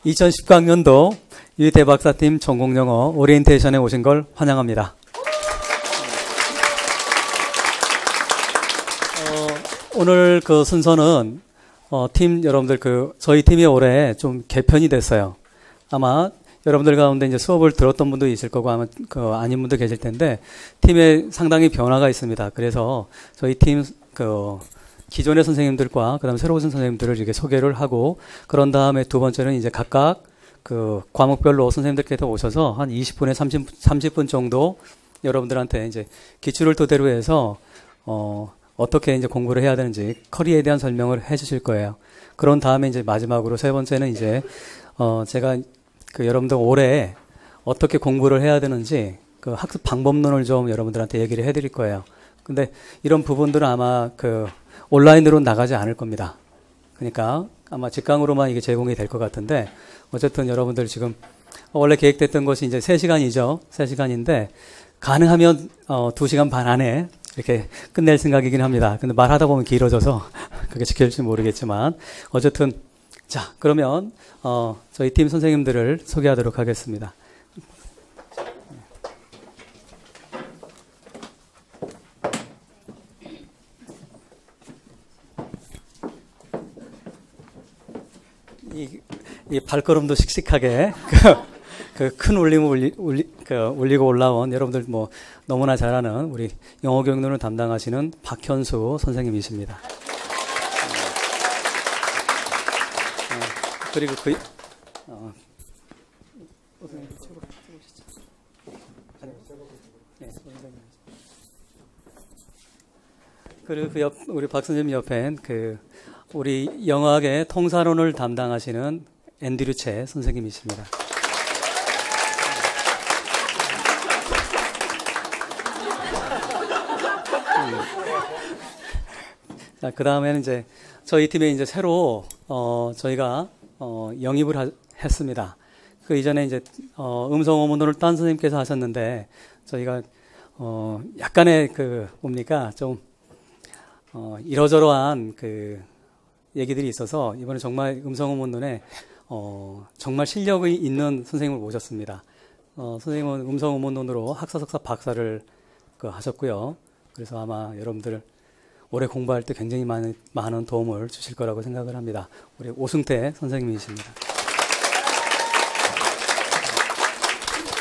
2019학년도 유희태 박사팀 전공영어 오리엔테이션에 오신 걸 환영합니다. 오늘 그 순서는 팀 여러분들 저희 팀이 올해 좀 개편이 됐어요. 아마 여러분들 가운데 이제 수업을 들었던 분도 있을 거고 아마 아닌 분도 계실 텐데 팀에 상당히 변화가 있습니다. 그래서 저희 팀 기존의 선생님들과 그다음에 새로 오신 선생님들을 이렇게 소개를 하고 그런 다음에 두 번째는 이제 각각 과목별로 선생님들께서 오셔서 한 20분에 30분 정도 여러분들한테 이제 기출을 토대로 해서 어떻게 이제 공부를 해야 되는지 커리어에 대한 설명을 해 주실 거예요. 그런 다음에 이제 마지막으로 세 번째는 이제 제가 여러분들 올해 어떻게 공부를 해야 되는지 학습 방법론을 좀 여러분들한테 얘기를 해 드릴 거예요. 근데 이런 부분들은 아마 온라인으로 나가지 않을 겁니다. 그러니까 아마 직강으로만 이게 제공이 될 것 같은데 어쨌든 여러분들 지금 원래 계획됐던 것이 이제 3시간이죠. 3시간인데 가능하면 2시간 반 안에 이렇게 끝낼 생각이긴 합니다. 근데 말하다 보면 길어져서 그게 지킬지 모르겠지만 어쨌든 자 그러면 저희 팀 선생님들을 소개하도록 하겠습니다. 이 발걸음도 씩씩하게 큰 울림을 올리고 올라온 여러분들 너무나 잘 아는 우리 영어 교육론을 담당하시는 박현수 선생님이십니다. 그리고 그리고 우리 박 선생님 옆엔 우리 영어학의 통사론을 담당하시는 앤드류 채 선생님이십니다. 자, 그 다음에는 이제 저희 팀에 이제 새로 저희가 영입을 했습니다. 그 이전에 이제 음성 어문론을 딴 선생님께서 하셨는데 저희가 약간의 좀 이러저러한 얘기들이 있어서 이번에 정말 음성 어문론에 정말 실력이 있는 선생님을 모셨습니다. 선생님은 음성 어문론으로 학사 석사 박사를 하셨고요. 그래서 아마 여러분들 올해 공부할 때 굉장히 많은 도움을 주실 거라고 생각을 합니다. 우리 오승태 선생님이십니다.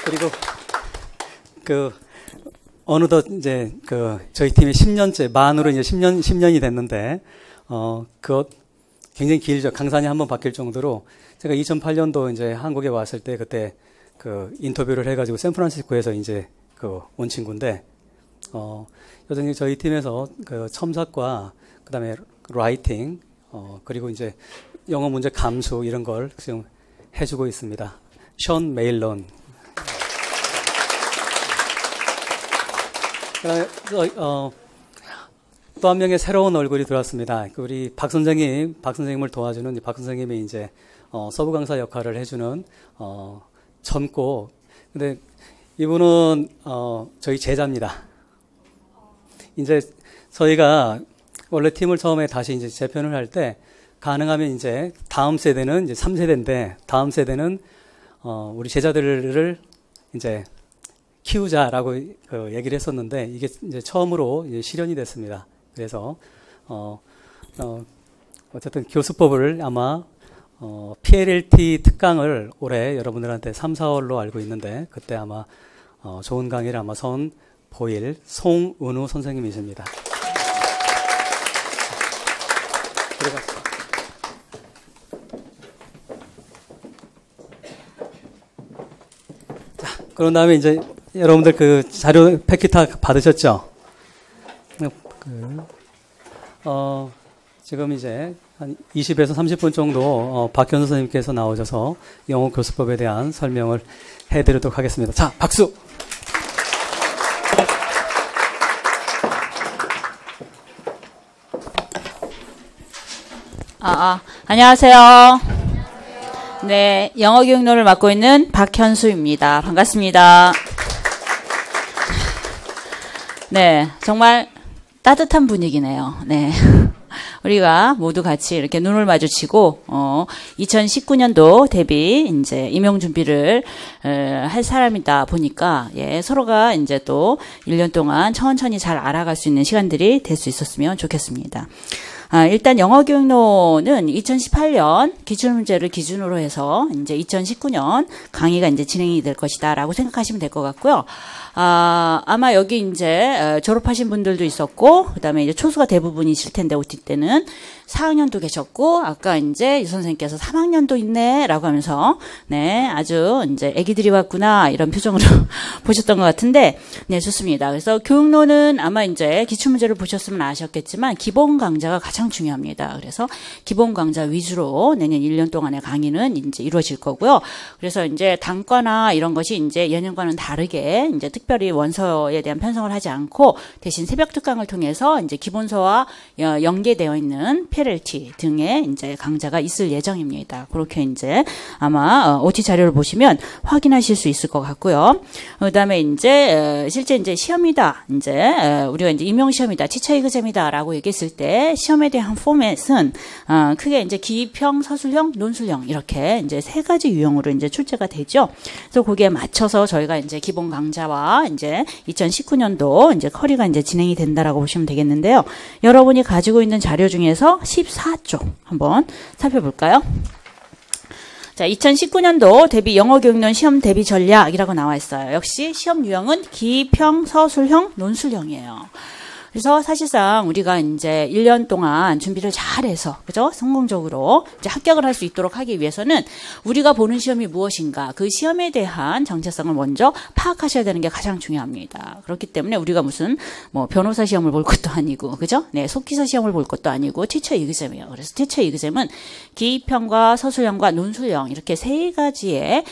그리고 어느덧 이제 저희 팀이 10년째 만으로 이제 10년이 됐는데 그것 굉장히 길죠. 강산이 한번 바뀔 정도로 제가 2008년도 이제 한국에 왔을 때 그때 인터뷰를 해가지고 샌프란시스코에서 이제 온 친구인데 여전히 저희 팀에서 첨삭과 그다음에 라이팅 그리고 이제 영어 문제 감수 이런 걸 지금 해주고 있습니다. 션 메일런. 또 한 명의 새로운 얼굴이 들어왔습니다. 우리 박 선생님을 도와주는 박 선생님이 이제 서브 강사 역할을 해주는 전고. 근데 이분은 저희 제자입니다. 이제 저희가 원래 팀을 처음에 다시 이제 재편을 할 때 가능하면 이제 다음 세대는 이제 3세대인데 다음 세대는 우리 제자들을 이제 키우자라고 얘기를 했었는데 이게 이제 처음으로 이제 실현이 됐습니다. 그래서 어쨌든 교수법을 아마 PLLT 특강을 올해 여러분들한테 3, 4월로 알고 있는데 그때 아마 좋은 강의를 아마 선보일 송은우 선생님이십니다. 자, 그런 다음에 이제 여러분들 자료 패킷 다 받으셨죠? 지금 이제 한 20에서 30분 정도 박현수 선생님께서 나오셔서 영어 교수법에 대한 설명을 해드리도록 하겠습니다. 자, 박수! 안녕하세요. 네, 영어 교육론을 맡고 있는 박현수입니다. 반갑습니다. 네, 정말 따뜻한 분위기네요. 네. 우리가 모두 같이 이렇게 눈을 마주치고 2019년도 대비 이제 임용 준비를 할 사람이다 보니까 서로가 이제 또 1년 동안 천천히 잘 알아갈 수 있는 시간들이 될 수 있었으면 좋겠습니다. 일단 영어교육론은 2018년 기출문제를 기준으로 해서 이제 2019년 강의가 이제 진행이 될 것이다라고 생각하시면 될 것 같고요. 아마 여기 이제 졸업하신 분들도 있었고, 그다음에 이제 초수가 대부분이실 텐데 OT 때는 4학년도 계셨고, 아까 이제 유 선생님께서 3학년도 있네라고 하면서 네, 아주 이제 아기들이 왔구나 이런 표정으로 보셨던 것 같은데, 네, 좋습니다. 그래서 교육론은 아마 이제 기출문제를 보셨으면 아셨겠지만 기본 강좌가 가장 중요합니다. 그래서 기본 강좌 위주로 내년 1년 동안의 강의는 이제 이루어질 거고요. 그래서 이제 단과나 이런 것이 이제 예년과는 다르게 이제 특별히 원서에 대한 편성을 하지 않고 대신 새벽 특강을 통해서 이제 기본서와 연계되어 있는 PLT 등의 이제 강좌가 있을 예정입니다. 그렇게 이제 아마 OT 자료를 보시면 확인하실 수 있을 것 같고요. 그다음에 이제 실제 이제 시험이다. 이제 우리가 이제 임용 시험이다, 티처 에그잼이다라고 얘기했을 때 시험에 대한 포맷은 크게 이제 기입형, 서술형, 논술형 이렇게 이제 세 가지 유형으로 이제 출제가 되죠. 그래서 거기에 맞춰서 저희가 이제 기본 강좌와 이제 2019년도 이제 커리가 이제 진행이 된다라고 보시면 되겠는데요. 여러분이 가지고 있는 자료 중에서 14쪽 한번 살펴볼까요? 자, 2019년도 대비 영어교육론 시험 대비 전략이라고 나와 있어요. 역시 시험 유형은 기입형, 서술형, 논술형이에요. 그래서 사실상 우리가 이제 1년 동안 준비를 잘해서, 그죠? 성공적으로 이제 합격을 할 수 있도록 하기 위해서는 우리가 보는 시험이 무엇인가, 그 시험에 대한 정체성을 먼저 파악하셔야 되는 게 가장 중요합니다. 그렇기 때문에 우리가 무슨 뭐 변호사 시험을 볼 것도 아니고, 그죠? 네, 속기사 시험을 볼 것도 아니고 티처 에그잼이에요. 그래서 티처 에그잼은 기입형과 서술형과 논술형 이렇게 세 가지의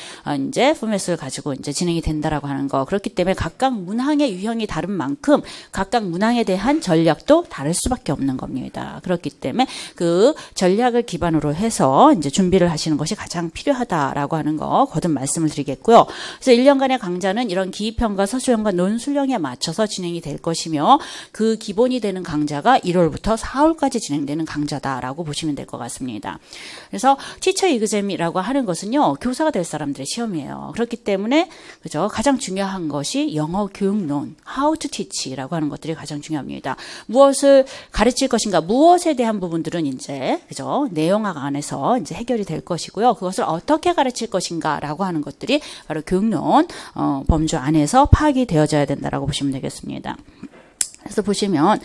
이제 포맷을 가지고 이제 진행이 된다라고 하는 거. 그렇기 때문에 각각 문항의 유형이 다른 만큼 각각 문항에 대한 전략도 다를 수밖에 없는 겁니다. 그렇기 때문에 그 전략을 기반으로 해서 이제 준비를 하시는 것이 가장 필요하다라고 하는 거 거듭 말씀을 드리겠고요. 그래서 1년간의 강좌는 이런 기입형과 서술형과 논술형에 맞춰서 진행이 될 것이며 그 기본이 되는 강좌가 1월부터 4월까지 진행되는 강좌다라고 보시면 될 것 같습니다. 그래서 티처 에그잼이라고 하는 것은요, 교사가 될 사람들의 시험이에요. 그렇기 때문에 그죠, 가장 중요한 것이 영어 교육론, how to teach라고 하는 것들이 가장 중요합니다. 무엇을 가르칠 것인가, 무엇에 대한 부분들은 이제 그죠, 내용학 안에서 이제 해결이 될 것이고요. 그것을 어떻게 가르칠 것인가라고 하는 것들이 바로 교육론 범주 안에서 파악이 되어져야 된다라고 보시면 되겠습니다. 그래서 보시면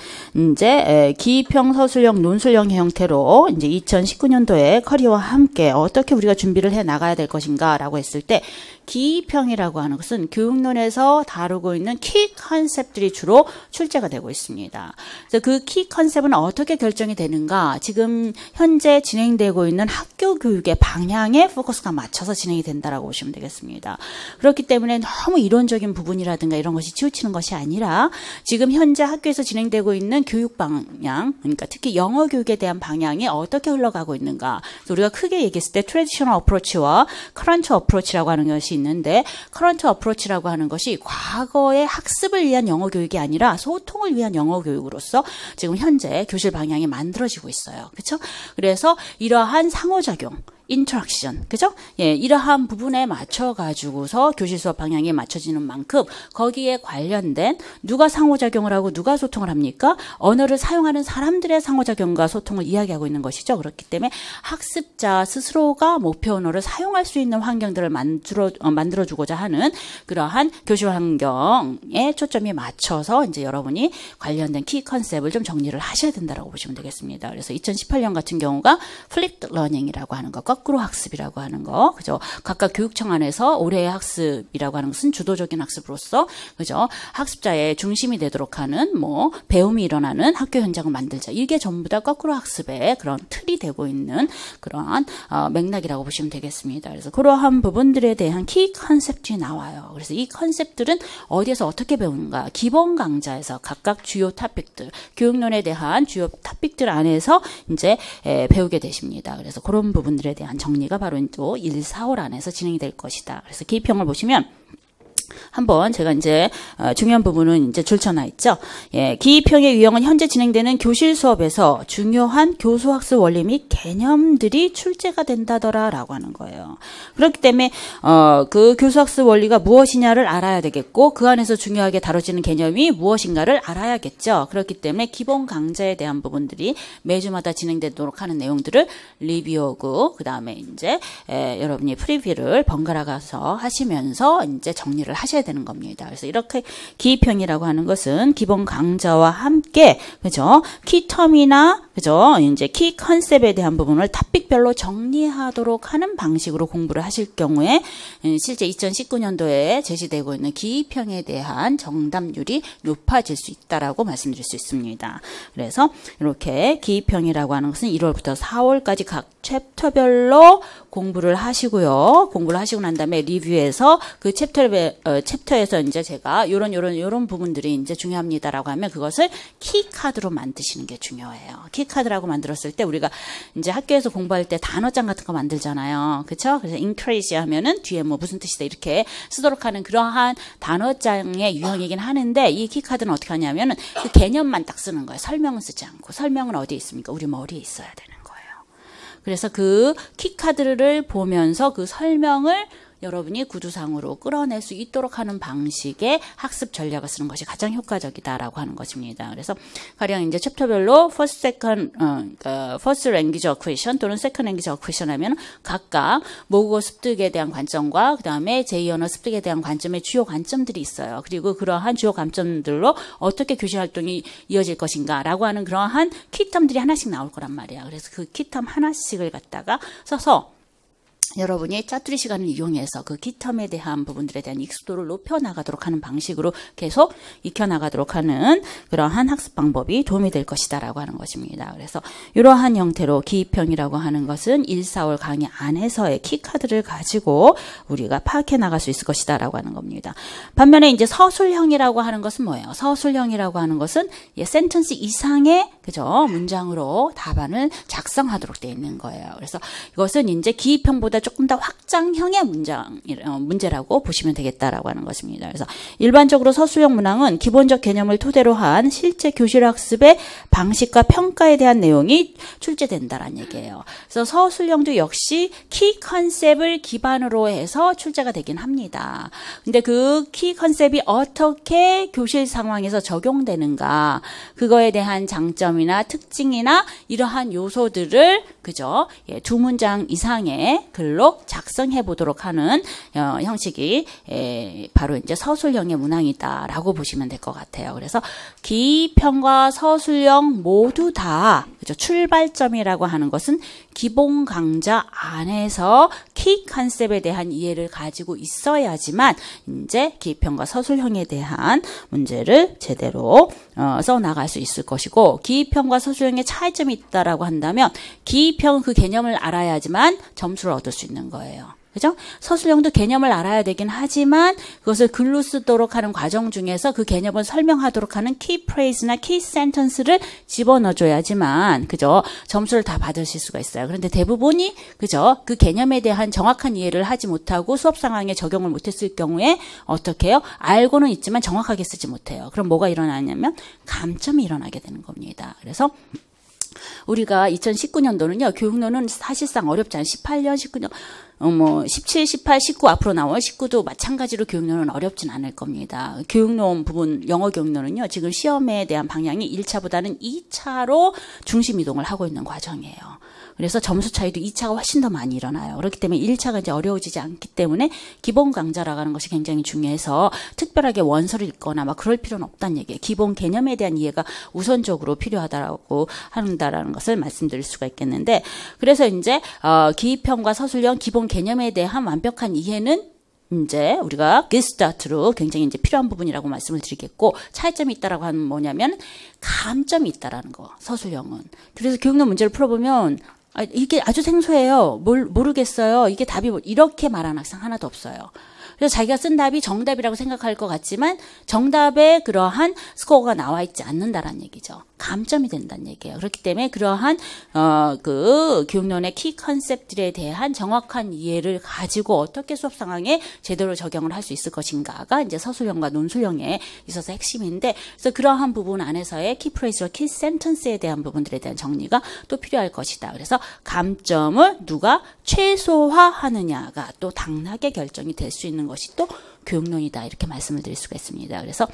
이제 기입형, 서술형, 논술형의 형태로 이제 2019년도에 커리어와 함께 어떻게 우리가 준비를 해 나가야 될 것인가라고 했을 때, 기입형이라고 하는 것은 교육론에서 다루고 있는 키 컨셉들이 주로 출제가 되고 있습니다. 그래서 그 키 컨셉은 어떻게 결정이 되는가, 지금 현재 진행되고 있는 학교 교육의 방향에 포커스가 맞춰서 진행이 된다라고 보시면 되겠습니다. 그렇기 때문에 너무 이론적인 부분이라든가 이런 것이 치우치는 것이 아니라 지금 현재 학교에서 진행되고 있는 교육 방향, 그러니까 특히 영어 교육에 대한 방향이 어떻게 흘러가고 있는가. 우리가 크게 얘기했을 때 트래디셔널 어프로치와 커런트 어프로치라고 하는 것이 있는데, 커런트 어프로치라고 하는 것이 과거의 학습을 위한 영어 교육이 아니라 소통을 위한 영어 교육으로서 지금 현재 교실 방향이 만들어지고 있어요. 그렇죠? 그래서 이러한 상호작용, 인터랙션, 그죠? 예, 이러한 부분에 맞춰가지고서 교실 수업 방향이 맞춰지는 만큼 거기에 관련된 누가 상호작용을 하고 누가 소통을 합니까? 언어를 사용하는 사람들의 상호작용과 소통을 이야기하고 있는 것이죠. 그렇기 때문에 학습자 스스로가 목표 언어를 사용할 수 있는 환경들을 만들어주고자 하는 그러한 교실 환경에 초점이 맞춰서 이제 여러분이 관련된 키 컨셉을 좀 정리를 하셔야 된다라고 보시면 되겠습니다. 그래서 2018년 같은 경우가 플립드 러닝이라고 하는 것, 거꾸로 학습이라고 하는 거, 그죠? 각각 교육청 안에서 올해의 학습이라고 하는 것은 주도적인 학습으로서, 그죠? 학습자의 중심이 되도록 하는 뭐 배움이 일어나는 학교 현장을 만들자. 이게 전부 다 거꾸로 학습의 그런 틀이 되고 있는 그러한 맥락이라고 보시면 되겠습니다. 그래서 그러한 부분들에 대한 키 컨셉이 나와요. 그래서 이 컨셉들은 어디에서 어떻게 배우는가? 기본 강좌에서 각각 주요 토픽들, 교육론에 대한 주요 토픽들 안에서 이제 배우게 되십니다. 그래서 그런 부분들에 대한 정리가 바로 또 1, 4월 안에서 진행이 될 것이다. 그래서 기입형을 보시면 한번 제가 이제 중요한 부분은 이제 줄쳐놔 있죠. 예, 기입형의 유형은 현재 진행되는 교실 수업에서 중요한 교수학습 원리 및 개념들이 출제가 된다더라라고 하는 거예요. 그렇기 때문에 그 교수학습 원리가 무엇이냐를 알아야 되겠고 그 안에서 중요하게 다뤄지는 개념이 무엇인가를 알아야겠죠. 그렇기 때문에 기본 강좌에 대한 부분들이 매주마다 진행되도록 하는 내용들을 리뷰하고 그 다음에 이제 여러분이 프리뷰를 번갈아 가서 하시면서 이제 정리를 하셔야 되는 겁니다. 그래서 이렇게 기입형이라고 하는 것은 기본 강좌와 함께 그죠? 키텀이나 그죠? 이제 키 컨셉에 대한 부분을 토픽별로 정리하도록 하는 방식으로 공부를 하실 경우에 실제 2019년도에 제시되고 있는 기입형에 대한 정답률이 높아질 수 있다라고 말씀드릴 수 있습니다. 그래서 이렇게 기입형이라고 하는 것은 1월부터 4월까지 각 챕터별로 공부를 하시고요. 공부를 하시고 난 다음에 리뷰에서 그 챕터에서 이제 제가 요런 부분들이 이제 중요합니다라고 하면 그것을 키 카드로 만드시는 게 중요해요. 키 카드라고 만들었을 때 우리가 이제 학교에서 공부할 때 단어장 같은 거 만들잖아요. 그렇죠? 그래서 encourage 하면은 뒤에 뭐 무슨 뜻이다 이렇게 쓰도록 하는 그러한 단어장의 유형이긴 하는데 이 키 카드는 어떻게 하냐면은 그 개념만 딱 쓰는 거예요. 설명은 쓰지 않고. 설명은 어디에 있습니까? 우리 머리에 있어야 되는 거예요. 그래서 그 키카드를 보면서 그 설명을 여러분이 구두상으로 끌어낼 수 있도록 하는 방식의 학습 전략을 쓰는 것이 가장 효과적이다라고 하는 것입니다. 그래서 가령 이제 챕터별로 first language acquisition 또는 second language acquisition 하면 각각 모국어 습득에 대한 관점과 그 다음에 제2언어 습득에 대한 관점의 주요 관점들이 있어요. 그리고 그러한 주요 관점들로 어떻게 교실 활동이 이어질 것인가라고 하는 그러한 키텀들이 하나씩 나올 거란 말이야. 그래서 그 키텀 하나씩을 갖다가 써서 여러분이 짜투리 시간을 이용해서 그 키텀에 대한 부분들에 대한 익숙도를 높여나가도록 하는 방식으로 계속 익혀나가도록 하는 그러한 학습 방법이 도움이 될 것이다라고 하는 것입니다. 그래서 이러한 형태로 기입형이라고 하는 것은 1, 4월 강의 안에서의 키카드를 가지고 우리가 파악해 나갈 수 있을 것이다라고 하는 겁니다. 반면에 이제 서술형이라고 하는 것은 뭐예요? 서술형이라고 하는 것은 센텐스 이상의 그죠? 문장으로 답안을 작성하도록 되어 있는 거예요. 그래서 이것은 이제 기입형보다 조금 더 확장형의 문제라고 보시면 되겠다라고 하는 것입니다. 그래서 일반적으로 서술형 문항은 기본적 개념을 토대로 한 실제 교실 학습의 방식과 평가에 대한 내용이 출제된다라는 얘기예요. 그래서 서술형도 역시 키 컨셉을 기반으로 해서 출제가 되긴 합니다. 근데 그 키 컨셉이 어떻게 교실 상황에서 적용되는가, 그거에 대한 장점이나 특징이나 이러한 요소들을 그죠? 두 문장 이상의 글로 작성해 보도록 하는 형식이 바로 이제 서술형의 문항이다라고 보시면 될 것 같아요. 그래서 기입형과 서술형 모두 다 그죠? 출발점이라고 하는 것은 기본 강좌 안에서 키 컨셉에 대한 이해를 가지고 있어야지만 이제 기입형과 서술형에 대한 문제를 제대로 써 나갈 수 있을 것이고, 기입형과 서술형의 차이점이 있다라고 한다면 기입형은 그 개념을 알아야지만 점수를 얻을 수 있는 거예요. 그죠? 서술형도 개념을 알아야 되긴 하지만 그것을 글로 쓰도록 하는 과정 중에서 그 개념을 설명하도록 하는 키 프레이즈나 키 센텐스를 집어넣어줘야지만 그죠? 점수를 다 받으실 수가 있어요. 그런데 대부분이 그죠? 그 개념에 대한 정확한 이해를 하지 못하고 수업 상황에 적용을 못했을 경우에 어떻게 해요? 알고는 있지만 정확하게 쓰지 못해요. 그럼 뭐가 일어나냐면 감점이 일어나게 되는 겁니다. 그래서 우리가 2019년도는요, 교육론은 사실상 어렵지 않아요. 18년, 19년, 17, 18, 19 앞으로 나올 19도 마찬가지로 교육론은 어렵진 않을 겁니다. 교육론 부분, 영어 교육론은요, 지금 시험에 대한 방향이 1차보다는 2차로 중심 이동을 하고 있는 과정이에요. 그래서 점수 차이도 2차가 훨씬 더 많이 일어나요. 그렇기 때문에 1차가 이제 어려워지지 않기 때문에 기본 강좌라고 하는 것이 굉장히 중요해서 특별하게 원서를 읽거나 막 그럴 필요는 없다는 얘기예요. 기본 개념에 대한 이해가 우선적으로 필요하다라고 한다라는 것을 말씀드릴 수가 있겠는데, 그래서 이제 기입형과 서술형 기본 개념에 대한 완벽한 이해는 이제 우리가 good start로 굉장히 이제 필요한 부분이라고 말씀을 드리겠고, 차이점이 있다라고 하면 뭐냐면 감점이 있다라는 거. 서술형은. 그래서 교육론 문제를 풀어보면 이게 아주 생소해요. 모르겠어요. 이게 답이 이렇게 말하는 학생 하나도 없어요. 그래서 자기가 쓴 답이 정답이라고 생각할 것 같지만 정답에 그러한 스코어가 나와 있지 않는다라는 얘기죠. 감점이 된다는 얘기예요. 그렇기 때문에 그러한 그 교육론의 키 컨셉들에 대한 정확한 이해를 가지고 어떻게 수업 상황에 제대로 적용을 할 수 있을 것인가가 이제 서술형과 논술형에 있어서 핵심인데, 그래서 그러한 부분 안에서의 키 프레이즈와 키 센텐스에 대한 부분들에 대한 정리가 또 필요할 것이다. 그래서 감점을 누가 최소화하느냐가 또 당락의 결정이 될 수 있는 것이 또 교육론이다, 이렇게 말씀을 드릴 수가 있습니다. 그래서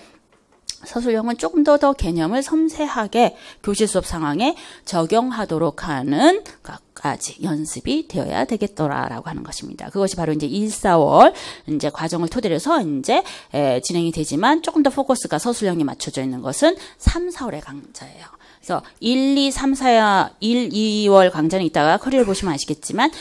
서술형은 조금 더 개념을 섬세하게 교실 수업 상황에 적용하도록 하는 까지 연습이 되어야 되겠더라라고 하는 것입니다. 그것이 바로 이제 1, 4월 이제 과정을 토대로 해서 이제 진행이 되지만, 조금 더 포커스가 서술형에 맞춰져 있는 것은 3, 4월의 강좌예요. 그래서 1, 2, 3, 4야 1, 2월 강좌는 이따가 커리어를 보시면 아시겠지만,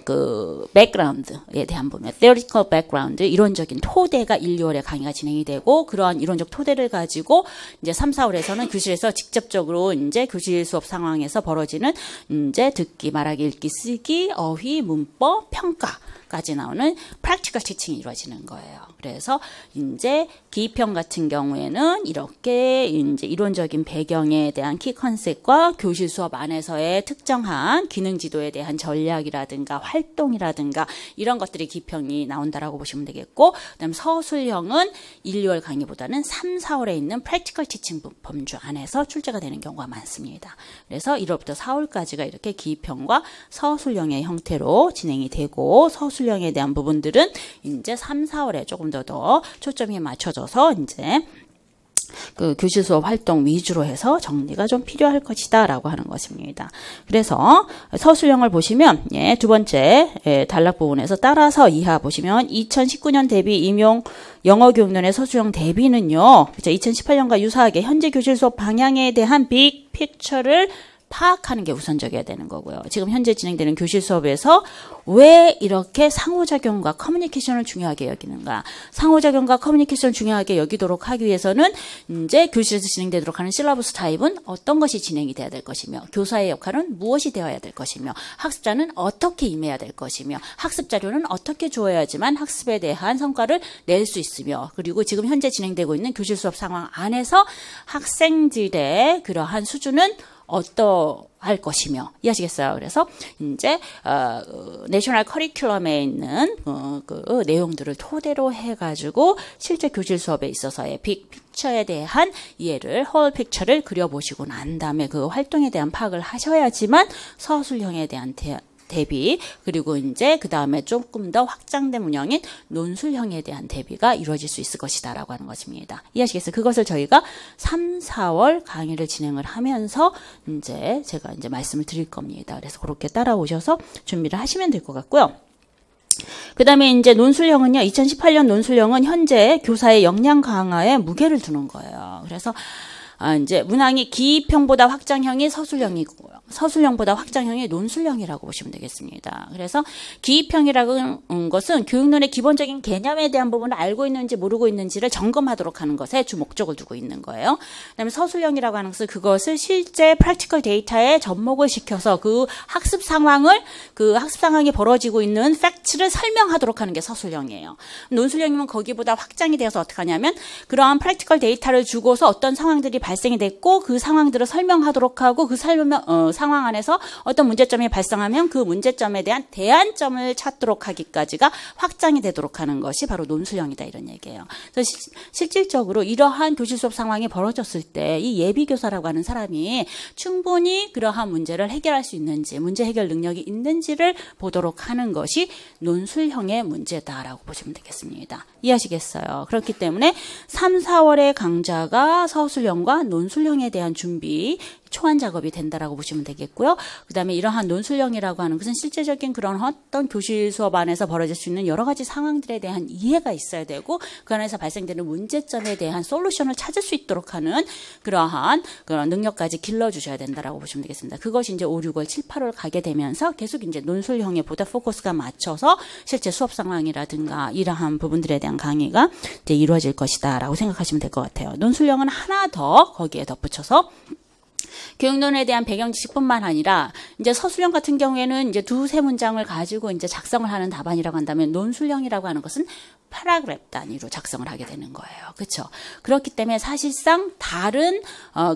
그 백그라운드에 대한 부분, theoretical background, 이론적인 토대가 1, 2월에 강의가 진행이 되고, 그러한 이론적 토대를 가지고 이제 3, 4월에서는 교실에서 직접적으로 이제 교실 수업 상황에서 벌어지는 이제 듣기, 말하기, 읽기, 쓰기, 어휘, 문법, 평가까지 나오는 practical teaching이 이루어지는 거예요. 그래서 이제 기입형 같은 경우에는 이렇게 이제 이론적인 배경에 대한 키 컨셉과 교실 수업 안에서의 특정한 기능 지도에 대한 전략이라든가 활동이라든가 이런 것들이 기입형이 나온다라고 보시면 되겠고, 그다음 서술형은 1, 2월 강의보다는 3, 4월에 있는 프랙티컬 티칭 범주 안에서 출제가 되는 경우가 많습니다. 그래서 1월부터 4월까지가 이렇게 기입형과 서술형의 형태로 진행이 되고, 서술형에 대한 부분들은 이제 3, 4월에 조금 더 초점이 맞춰져서 이제 그 교실 수업 활동 위주로 해서 정리가 좀 필요할 것이다라고 하는 것입니다. 그래서 서술형을 보시면 두 번째 단락 부분에서 따라서 이하 보시면 2019년 대비 임용 영어 교육론의 서술형 대비는요, 2018년과 유사하게 현재 교실 수업 방향에 대한 빅 픽처를 파악하는 게 우선적이어야 되는 거고요. 지금 현재 진행되는 교실 수업에서 왜 이렇게 상호작용과 커뮤니케이션을 중요하게 여기는가? 상호작용과 커뮤니케이션을 중요하게 여기도록 하기 위해서는 이제 교실에서 진행되도록 하는 실러버스 타입은 어떤 것이 진행이 돼야 될 것이며, 교사의 역할은 무엇이 되어야 될 것이며, 학습자는 어떻게 임해야 될 것이며, 학습 자료는 어떻게 주어야지만 학습에 대한 성과를 낼 수 있으며, 그리고 지금 현재 진행되고 있는 교실 수업 상황 안에서 학생들의 그러한 수준은 어떠할 것이며, 이해하시겠어요? 그래서 이제 내셔널 커리큘럼에 있는 그 내용들을 토대로 해가지고 실제 교실 수업에 있어서의 빅 픽처에 대한 이해를, 홀 픽처를 그려보시고 난 다음에 그 활동에 대한 파악을 하셔야지만 서술형에 대한 대비, 그리고 이제 그 다음에 조금 더 확장된 문형인 논술형에 대한 대비가 이루어질 수 있을 것이다라고 하는 것입니다. 이해하시겠어요? 그것을 저희가 3, 4월 강의를 진행을 하면서 이제 제가 이제 말씀을 드릴 겁니다. 그래서 그렇게 따라오셔서 준비를 하시면 될 것 같고요. 그 다음에 이제 논술형은요, 2018년 논술형은 현재 교사의 역량 강화에 무게를 두는 거예요. 그래서 이제 문항이 기입형보다 확장형이 서술형이고요, 서술형보다 확장형이 논술형이라고 보시면 되겠습니다. 그래서 기입형이라는 것은 교육론의 기본적인 개념에 대한 부분을 알고 있는지 모르고 있는지를 점검하도록 하는 것에 주 목적을 두고 있는 거예요. 그다음에 서술형이라고 하는 것은 그것을 실제 프랙티컬 데이터에 접목을 시켜서 그 학습 상황이 벌어지고 있는 팩트를 설명하도록 하는 게 서술형이에요. 논술형이면 거기보다 확장이 되어서 어떻게 하냐면, 그러한 프랙티컬 데이터를 주고서 어떤 상황들이 발생이 됐고 그 상황들을 설명하도록 하고, 그 상황 안에서 어떤 문제점이 발생하면 그 문제점에 대한 대안점을 찾도록 하기까지가 확장이 되도록 하는 것이 바로 논술형이다, 이런 얘기예요. 그래서 실질적으로 이러한 교실 수업 상황이 벌어졌을 때 이 예비교사라고 하는 사람이 충분히 그러한 문제를 해결할 수 있는지, 문제 해결 능력이 있는지를 보도록 하는 것이 논술형의 문제다라고 보시면 되겠습니다. 이해하시겠어요? 그렇기 때문에 3, 4월의 강좌가 서술형과 논술형에 대한 준비, 초안 작업이 된다라고 보시면 되겠고요. 그 다음에 이러한 논술형이라고 하는 것은 실제적인 그런 어떤 교실 수업 안에서 벌어질 수 있는 여러 가지 상황들에 대한 이해가 있어야 되고, 그 안에서 발생되는 문제점에 대한 솔루션을 찾을 수 있도록 하는 그러한 그런 능력까지 길러주셔야 된다라고 보시면 되겠습니다. 그것이 이제 5, 6월, 7, 8월 가게 되면서 계속 이제 논술형에 보다 포커스가 맞춰서 실제 수업 상황이라든가 이러한 부분들에 대한 강의가 이제 이루어질 것이다라고 생각하시면 될 것 같아요. 논술형은 하나 더 거기에 덧붙여서 교육론에 대한 배경 지식뿐만 아니라 이제 서술형 같은 경우에는 이제 두세 문장을 가지고 이제 작성을 하는 답안이라고 한다면 논술형이라고 하는 것은 파라그래프 단위로 작성을 하게 되는 거예요. 그렇죠? 그렇기 때문에 사실상 다른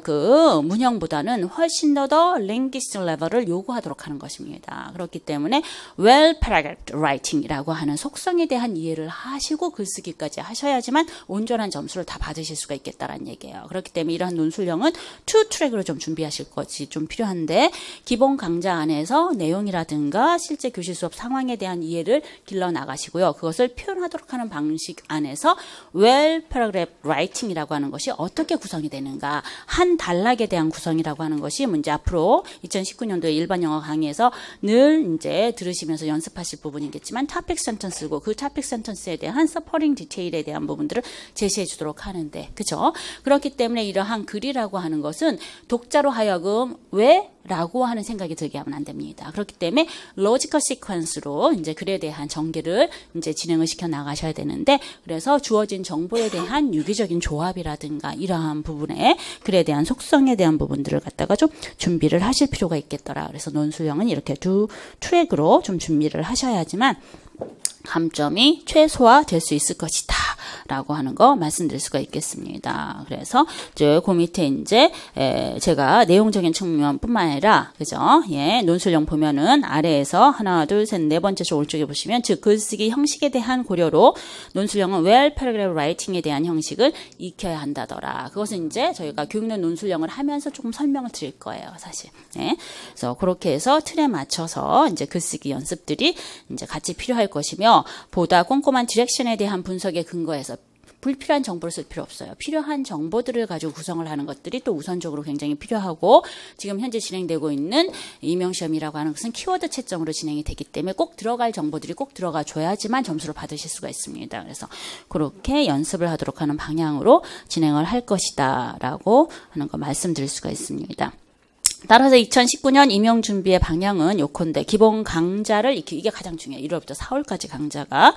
그 문형보다는 훨씬 더 링귀스틱 레벨을 요구하도록 하는 것입니다. 그렇기 때문에 well paragraphed writing이라고 하는 속성에 대한 이해를 하시고 글쓰기까지 하셔야지만 온전한 점수를 다 받으실 수가 있겠다라는 얘기예요. 그렇기 때문에 이러한 논술형은 2트랙으로 좀 준비하실 것이 좀 필요한데 기본 강좌 안에서 내용이라든가 실제 교실 수업 상황에 대한 이해를 길러 나가시고요. 그것을 표현하도록 하는 방식 안에서 well paragraph writing이라고 하는 것이 어떻게 구성이 되는가 한 단락에 대한 구성이라고 하는 것이 문제 앞으로 2019년도에 일반 영어 강의에서 늘 이제 들으시면서 연습하실 부분이겠지만 topic sentence고 그 topic sentence에 대한 supporting detail에 대한 부분들을 제시해 주도록 하는데 그죠? 그렇기 때문에 이러한 글이라고 하는 것은 독자로 하여금 왜? 라고 하는 생각이 들게 하면 안 됩니다. 그렇기 때문에 로지컬 시퀀스로 이제 글에 대한 전개를 이제 진행을 시켜 나가셔야 되는데 그래서 주어진 정보에 대한 유기적인 조합이라든가 이러한 부분에 글에 대한 속성에 대한 부분들을 갖다가 좀 준비를 하실 필요가 있겠더라. 그래서 논술형은 이렇게 두 트랙으로 좀 준비를 하셔야지만 감점이 최소화될 수 있을 것이다. 라고 하는 거 말씀드릴 수가 있겠습니다. 그래서 그 밑에 이제 제가 내용적인 측면뿐만 아니라 그죠? 예, 논술형 보면은 아래에서 하나, 둘, 셋, 네 번째 줄 오른쪽에 보시면 즉 글쓰기 형식에 대한 고려로 논술형은 well paragraph writing에 대한 형식을 익혀야 한다더라. 그것은 이제 저희가 교육론 논술형을 하면서 조금 설명을 드릴 거예요, 사실. 네. 그래서 그렇게 해서 틀에 맞춰서 이제 글쓰기 연습들이 이제 같이 필요할 것이며 보다 꼼꼼한 디렉션에 대한 분석에 근거해서 불필요한 정보를 쓸 필요 없어요. 필요한 정보들을 가지고 구성을 하는 것들이 또 우선적으로 굉장히 필요하고 지금 현재 진행되고 있는 임용시험이라고 하는 것은 키워드 채점으로 진행이 되기 때문에 꼭 들어갈 정보들이 꼭 들어가 줘야지만 점수를 받으실 수가 있습니다. 그래서 그렇게 연습을 하도록 하는 방향으로 진행을 할 것이다 라고 하는 거 말씀드릴 수가 있습니다. 따라서 2019년 임용준비의 방향은 요컨대 기본 강좌를 이게 가장 중요해요. 1월부터 4월까지 강좌가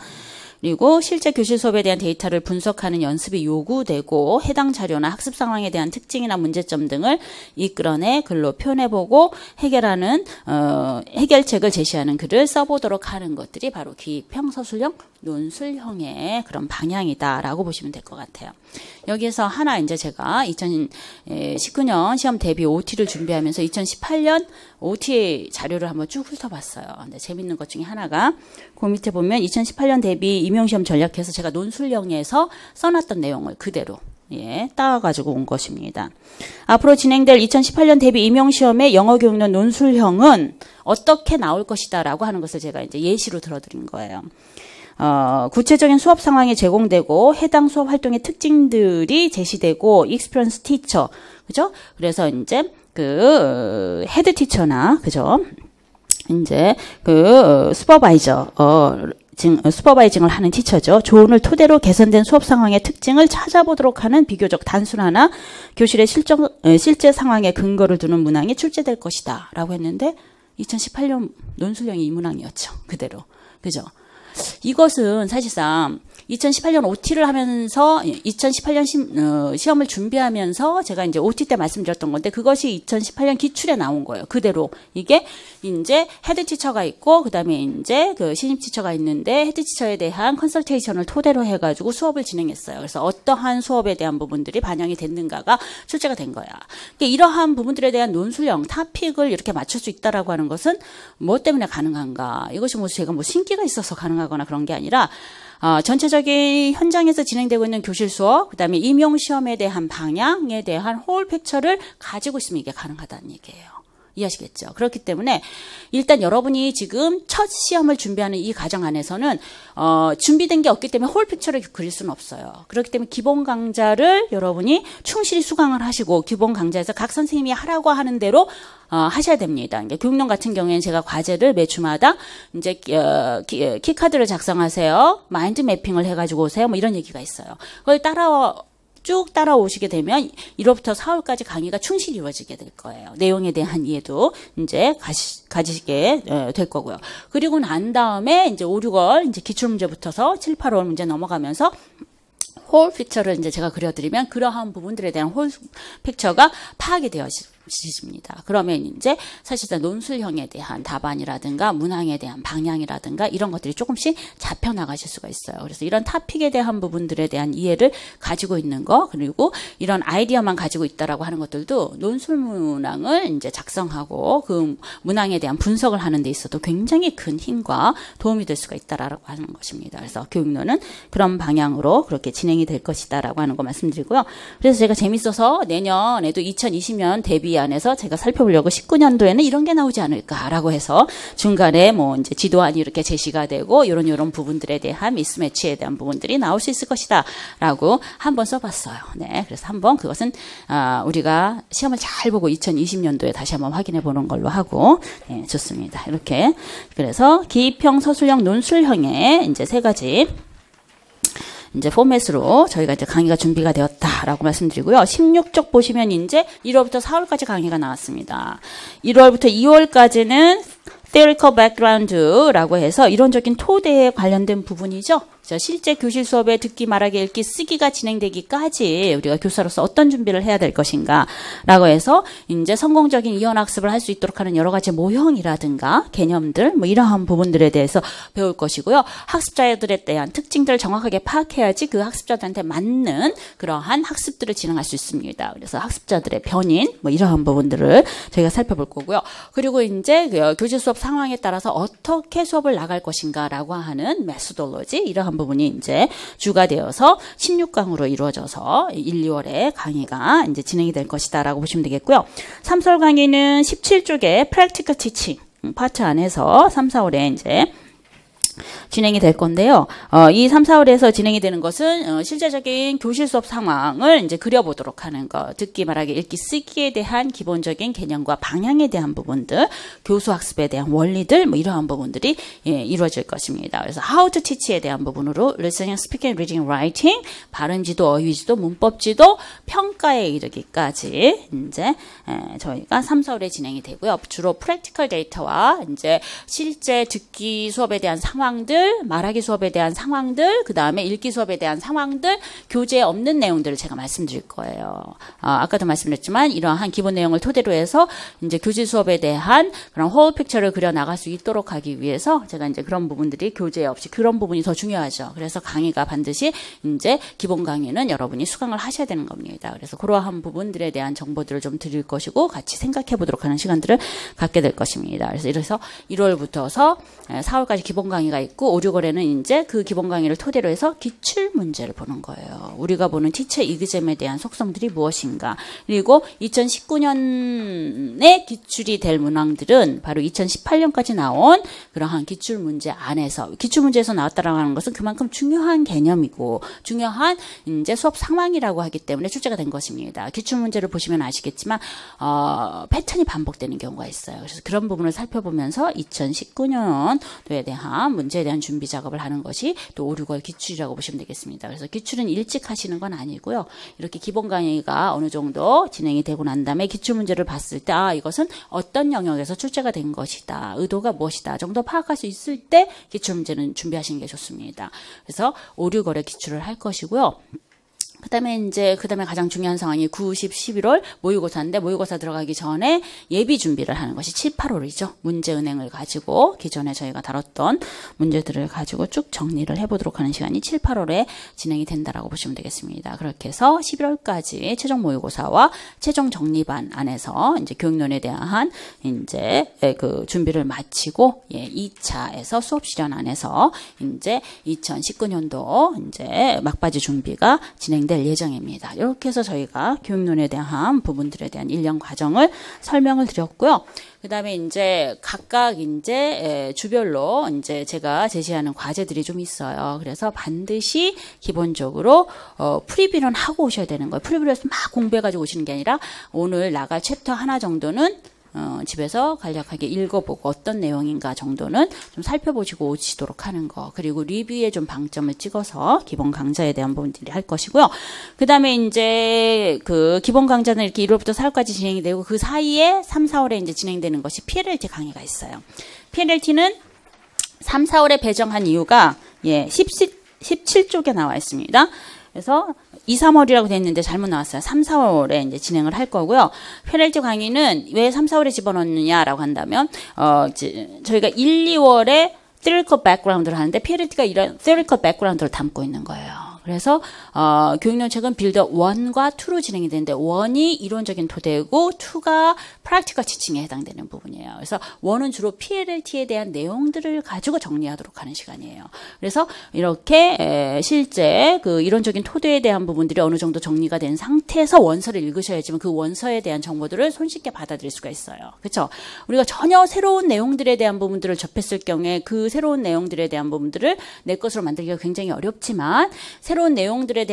그리고 실제 교실 수업에 대한 데이터를 분석하는 연습이 요구되고 해당 자료나 학습 상황에 대한 특징이나 문제점 등을 이끌어내 글로 표현해보고 해결하는 해결책을 제시하는 글을 써보도록 하는 것들이 바로 기평서술형 논술형의 그런 방향이다라고 보시면 될 것 같아요. 여기에서 하나 이제 제가 2019년 시험 대비 OT를 준비하면서 2018년 OT 자료를 한번 쭉 훑어봤어요. 근데 재밌는 것 중에 하나가 그 밑에 보면 2018년 대비 임용시험 전략해서 제가 논술형에서 써놨던 내용을 그대로 따와가지고 온 것입니다. 앞으로 진행될 2018년 대비 임용시험의 영어교육론 논술형은 어떻게 나올 것이다 라고 하는 것을 제가 이제 예시로 들어드린 거예요. 구체적인 수업 상황이 제공되고 해당 수업 활동의 특징들이 제시되고 experience teacher 그죠? 그래서 이제 그 헤드 티처나 그죠? 이제 그 슈퍼바이징을 하는 티처죠. 조언을 토대로 개선된 수업 상황의 특징을 찾아보도록 하는 비교적 단순하나 교실의 실제 상황에 근거를 두는 문항이 출제될 것이다 라고 했는데 2018년 논술형이 이 문항이었죠. 그대로. 그죠? 이것은 사실상 2018년 OT를 하면서 2018년 시험을 준비하면서 제가 이제 OT 때 말씀드렸던 건데 그것이 2018년 기출에 나온 거예요. 그대로 이게 이제 헤드 티처가 있고 그다음에 이제 그 신입 티처가 있는데 헤드 티처에 대한 컨설테이션을 토대로 해가지고 수업을 진행했어요. 그래서 어떠한 수업에 대한 부분들이 반영이 됐는가가 출제가 된 거야. 그러니까 이러한 부분들에 대한 논술형 타픽을 이렇게 맞출 수 있다라고 하는 것은 뭐 때문에 가능한가? 이것이 뭐 제가 뭐 신기가 있어서 가능하거나 그런 게 아니라 전체적인 현장에서 진행되고 있는 교실 수업, 그 다음에 임용시험에 대한 방향에 대한 홀 픽처를 가지고 있으면 이게 가능하다는 얘기예요. 이해하시겠죠? 그렇기 때문에 일단 여러분이 지금 첫 시험을 준비하는 이 과정 안에서는 준비된 게 없기 때문에 홀 픽처를 그릴 수는 없어요. 그렇기 때문에 기본 강좌를 여러분이 충실히 수강을 하시고 기본 강좌에서 각 선생님이 하라고 하는 대로 하셔야 됩니다. 그러니까 교육론 같은 경우에는 제가 과제를 매주마다 이제 키카드를 작성하세요. 마인드 매핑을 해가지고 오세요. 뭐 이런 얘기가 있어요. 그걸 쭉 따라오시게 되면 1월부터 4월까지 강의가 충실히 이루어지게 될 거예요. 내용에 대한 이해도 이제 가지시게 될 거고요. 그리고 난 다음에 이제 5, 6월 이제 기출문제부터서 7, 8월 문제 넘어가면서 홀 픽처를 이제 제가 그려드리면 그러한 부분들에 대한 홀 픽처가 파악이 지집니다. 그러면 이제 사실상 논술형에 대한 답안이라든가 문항에 대한 방향이라든가 이런 것들이 조금씩 잡혀 나가실 수가 있어요. 그래서 이런 토픽에 대한 부분들에 대한 이해를 가지고 있는 거, 그리고 이런 아이디어만 가지고 있다라고 하는 것들도 논술 문항을 이제 작성하고 그 문항에 대한 분석을 하는 데 있어도 굉장히 큰 힘과 도움이 될 수가 있다라고 하는 것입니다. 그래서 교육론은 그런 방향으로 그렇게 진행이 될 것이다라고 하는 거 말씀드리고요. 그래서 제가 재밌어서 내년에도 2020년 대비 안에서 제가 살펴보려고 19년도에는 이런 게 나오지 않을까라고 해서 중간에 뭐 이제 지도안이 이렇게 제시가 되고 이런 부분들에 대한 미스매치에 대한 부분들이 나올 수 있을 것이다라고 한번 써봤어요. 네, 그래서 한번 그것은 우리가 시험을 잘 보고 2020년도에 다시 한번 확인해 보는 걸로 하고 네, 좋습니다. 이렇게 그래서 기입형, 서술형, 논술형의 이제 세 가지. 이제 포맷으로 저희가 이제 강의가 준비가 되었다라고 말씀드리고요. 16쪽 보시면 이제 1월부터 4월까지 강의가 나왔습니다. 1월부터 2월까지는 theoretical background라고 해서 이론적인 토대에 관련된 부분이죠. 실제 교실 수업에 듣기, 말하기, 읽기, 쓰기가 진행되기까지 우리가 교사로서 어떤 준비를 해야 될 것인가 라고 해서 이제 성공적인 이원 학습을 할 수 있도록 하는 여러 가지 모형이라든가 개념들 뭐 이러한 부분들에 대해서 배울 것이고요. 학습자들에 대한 특징들을 정확하게 파악해야지 그 학습자들한테 맞는 그러한 학습들을 진행할 수 있습니다. 그래서 학습자들의 변인 뭐 이러한 부분들을 저희가 살펴볼 거고요. 그리고 이제 교실 수업 상황에 따라서 어떻게 수업을 나갈 것인가라고 하는 메소돌로지 이러한 부분이 이제 주가 되어서 16강으로 이루어져서 1, 2월에 강의가 이제 진행이 될 것이다라고 보시면 되겠고요. 3, 4월 강의는 17쪽에 프랙티컬 티칭 파트 안에서 3, 4월에 이제 진행이 될 건데요. 이 3, 4월에서 진행이 되는 것은 실제적인 교실 수업 상황을 이제 그려보도록 하는 것, 듣기, 말하기, 읽기, 쓰기에 대한 기본적인 개념과 방향에 대한 부분들, 교수 학습에 대한 원리들, 뭐 이러한 부분들이 이루어질 것입니다. 그래서 how to teach에 대한 부분으로 listening, speaking, reading, writing, 발음지도, 어휘지도, 문법지도, 평가에 이르기까지 이제 저희가 3, 4월에 진행이 되고요. 주로 practical data와 이제 실제 듣기 수업에 대한 상황들, 말하기 수업에 대한 상황들, 그 다음에 읽기 수업에 대한 상황들, 교재에 없는 내용들을 제가 말씀드릴 거예요. 아까도 말씀드렸지만 이러한 기본 내용을 토대로 해서 이제 교실 수업에 대한 그런 홀 픽처를 그려 나갈 수 있도록 하기 위해서 제가 이제 그런 부분들이 교재에 없이 그런 부분이 더 중요하죠. 그래서 강의가 반드시 이제 기본 강의는 여러분이 수강을 하셔야 되는 겁니다. 그래서 그러한 부분들에 대한 정보들을 좀 드릴 것이고 같이 생각해 보도록 하는 시간들을 갖게 될 것입니다. 그래서 1월부터서 4월까지 기본 강의가 있고 5, 6월에는 이제 그 기본 강의를 토대로 해서 기출 문제를 보는 거예요. 우리가 보는 티처 이그잼에 대한 속성들이 무엇인가. 그리고 2019년에 기출이 될 문항들은 바로 2018년까지 나온 그러한 기출 문제 안에서 기출 문제에서 나왔다라고 하는 것은 그만큼 중요한 개념이고 중요한 이제 수업 상황이라고 하기 때문에 출제가 된 것입니다. 기출 문제를 보시면 아시겠지만 패턴이 반복되는 경우가 있어요. 그래서 그런 부분을 살펴보면서 2019년도에 대한 문제에 대한 준비 작업을 하는 것이 또 5, 6월 기출이라고 보시면 되겠습니다. 그래서 기출은 일찍 하시는 건 아니고요. 이렇게 기본 강의가 어느 정도 진행이 되고 난 다음에 기출 문제를 봤을 때 이것은 어떤 영역에서 출제가 된 것이다. 의도가 무엇이다. 정도 파악할 수 있을 때 기출 문제는 준비하시는 게 좋습니다. 그래서 5, 6월에 기출을 할 것이고요. 그다음에 가장 중요한 상황이 9, 10, 11월 모의고사인데 모의고사 들어가기 전에 예비 준비를 하는 것이 7, 8월이죠. 문제은행을 가지고 기존에 저희가 다뤘던 문제들을 가지고 쭉 정리를 해보도록 하는 시간이 7, 8월에 진행이 된다라고 보시면 되겠습니다. 그렇게 해서 11월까지 최종 모의고사와 최종 정리반 안에서 이제 교육론에 대한 이제 그 준비를 마치고 2차에서 수업 실현 안에서 이제 2019년도 이제 막바지 준비가 진행될 예정입니다. 이렇게 해서 저희가 교육론에 대한 부분들에 대한 1년 과정을 설명을 드렸고요. 그 다음에 이제 각각 이제 주별로 이제 제가 제시하는 과제들이 좀 있어요. 그래서 반드시 기본적으로 프리뷰는 하고 오셔야 되는 거예요. 프리뷰를 해서 막 공부해가지고 오시는 게 아니라 오늘 나갈 챕터 하나 정도는 집에서 간략하게 읽어보고 어떤 내용인가 정도는 좀 살펴보시고 오시도록 하는 거. 그리고 리뷰에 좀 방점을 찍어서 기본 강좌에 대한 부분들이 할 것이고요. 그 다음에 이제 그 기본 강좌는 이렇게 1월부터 4월까지 진행이 되고 그 사이에 3, 4월에 이제 진행되는 것이 PLLT 강의가 있어요. PLLT는 3, 4월에 배정한 이유가 17쪽에 나와 있습니다. 그래서 2, 3월이라고 돼 있는데 잘못 나왔어요. 3, 4월에 이제 진행을 할 거고요. 페널티 강의는 왜 3, 4월에 집어넣느냐라고 한다면, 저희가 1, 2월에 theoretical background를 하는데 PLT가 이런 theoretical background를 담고 있는 거예요. 그래서 교육론책은 빌더 1과 2로 진행이 되는데 1이 이론적인 토대고 2가 practical teaching에 해당되는 부분이에요. 그래서 1은 주로 PLT에 대한 내용들을 가지고 정리하도록 하는 시간이에요. 그래서 이렇게 실제 그 이론적인 토대에 대한 부분들이 어느 정도 정리가 된 상태에서 원서를 읽으셔야지만 그 원서에 대한 정보들을 손쉽게 받아들일 수가 있어요. 그렇죠? 우리가 전혀 새로운 내용들에 대한 부분들을 접했을 경우에 그 새로운 내용들에 대한 부분들을 내 것으로 만들기가 굉장히 어렵지만 새로운 내용들에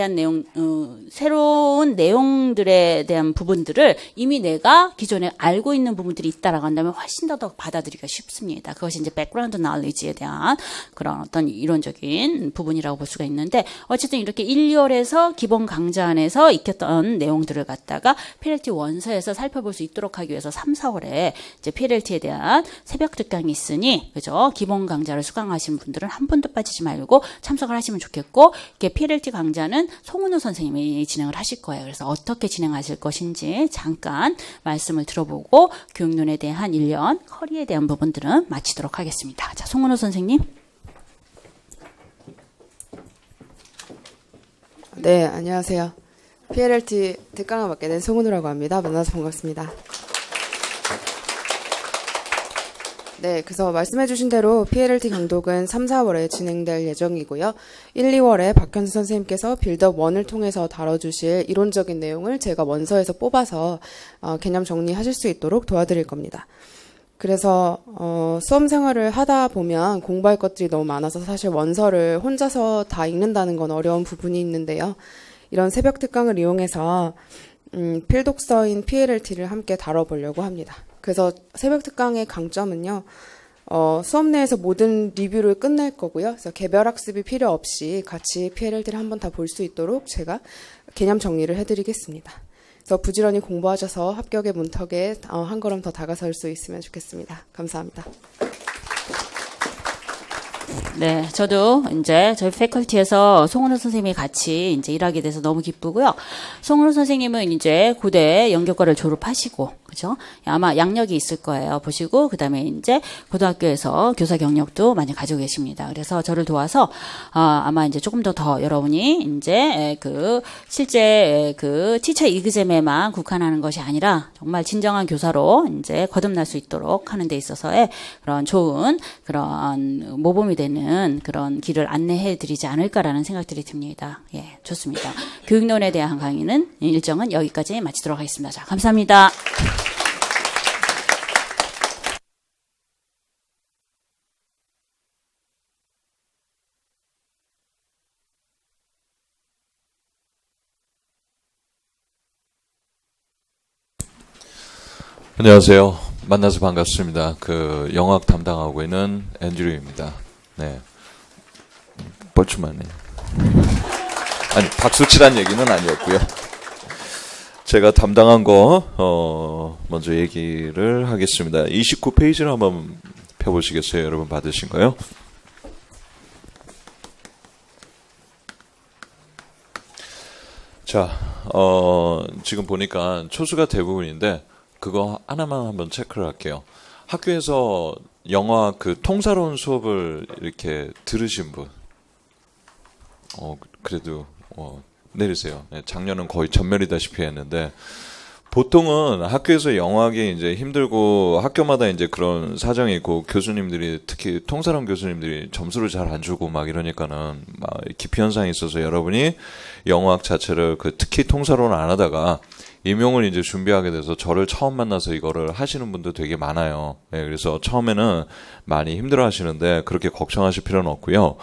대한 부분들을 이미 내가 기존에 알고 있는 부분들이 있다라고 한다면 훨씬 더 받아들이기가 쉽습니다. 그것이 이제 백그라운드 knowledge에 대한 그런 어떤 이론적인 부분이라고 볼 수가 있는데 어쨌든 이렇게 1, 2월에서 기본 강좌 안에서 익혔던 내용들을 갖다가 PLT 원서에서 살펴볼 수 있도록 하기 위해서 3, 4월에 이제 PLT에 대한 새벽 특강이 있으니 그죠? 기본 강좌를 수강하신 분들은 한 번도 빠지지 말고 참석을 하시면 좋겠고 이렇게 PLT 강좌는 송은우 선생님이 진행을 하실 거예요. 그래서 어떻게 진행하실 것인지 잠깐 말씀을 들어보고 교육론에 대한 1년 커리에 대한 부분들은 마치도록 하겠습니다. 자, 송은우 선생님. 네, 안녕하세요. PLT 특강을 맡게 된 송은우라고 합니다. 만나서 반갑습니다. 네, 그래서 말씀해주신 대로 PLT 강독은 3, 4월에 진행될 예정이고요. 1, 2월에 박현수 선생님께서 빌더 1을 통해서 다뤄주실 이론적인 내용을 제가 원서에서 뽑아서 개념 정리하실 수 있도록 도와드릴 겁니다. 그래서 수험 생활을 하다 보면 공부할 것들이 너무 많아서 사실 원서를 혼자서 다 읽는다는 건 어려운 부분이 있는데요. 이런 새벽 특강을 이용해서 필독서인 PLT를 함께 다뤄보려고 합니다. 그래서 새벽 특강의 강점은요. 수업 내에서 모든 리뷰를 끝낼 거고요. 그래서 개별 학습이 필요 없이 같이 PLT를 한번 다 볼 수 있도록 제가 개념 정리를 해드리겠습니다. 그래서 부지런히 공부하셔서 합격의 문턱에 한 걸음 더 다가설 수 있으면 좋겠습니다. 감사합니다. 네, 저도 이제 저희 패컬티에서 송은우 선생님이 같이 이제 일하게 돼서 너무 기쁘고요. 송은우 선생님은 이제 고대 연격과를 졸업하시고, 그죠? 아마 양력이 있을 거예요. 보시고, 그 다음에 이제 고등학교에서 교사 경력도 많이 가지고 계십니다. 그래서 저를 도와서, 아마 이제 조금 더 여러분이 이제 실제 티처 이그잼에만 국한하는 것이 아니라 정말 진정한 교사로 이제 거듭날 수 있도록 하는 데 있어서의 그런 좋은 그런 모범이 되는 그런 길을 안내해 드리지 않을까라는 생각들이 듭니다. 예, 좋습니다. 교육론에 대한 강의는 일정은 여기까지 마치도록 하겠습니다. 자, 감사합니다. 안녕하세요. 만나서 반갑습니다. 영학 담당하고 있는 앤드류입니다. 네. 뻘쭘하네. 아니, 박수 치란 얘기는 아니었고요. 제가 담당한 거, 먼저 얘기를 하겠습니다. 29페이지를 한번 펴보시겠어요? 여러분 받으신 거요? 자, 지금 보니까 초수가 대부분인데, 그거 하나만 한번 체크를 할게요. 학교에서 영화 통사론 수업을 이렇게 들으신 분? 그래도, 내리세요. 네, 작년은 거의 전멸이다시피 했는데, 보통은 학교에서 영어하기 이제 힘들고 학교마다 이제 그런 사정이 있고 교수님들이 특히 통사론 교수님들이 점수를 잘 안 주고 막 이러니까는 막 기피 현상이 있어서 여러분이 영어학 자체를 특히 통사론을 안 하다가 임용을 이제 준비하게 돼서 저를 처음 만나서 이거를 하시는 분도 되게 많아요. 네, 그래서 처음에는 많이 힘들어 하시는데 그렇게 걱정하실 필요는 없고요.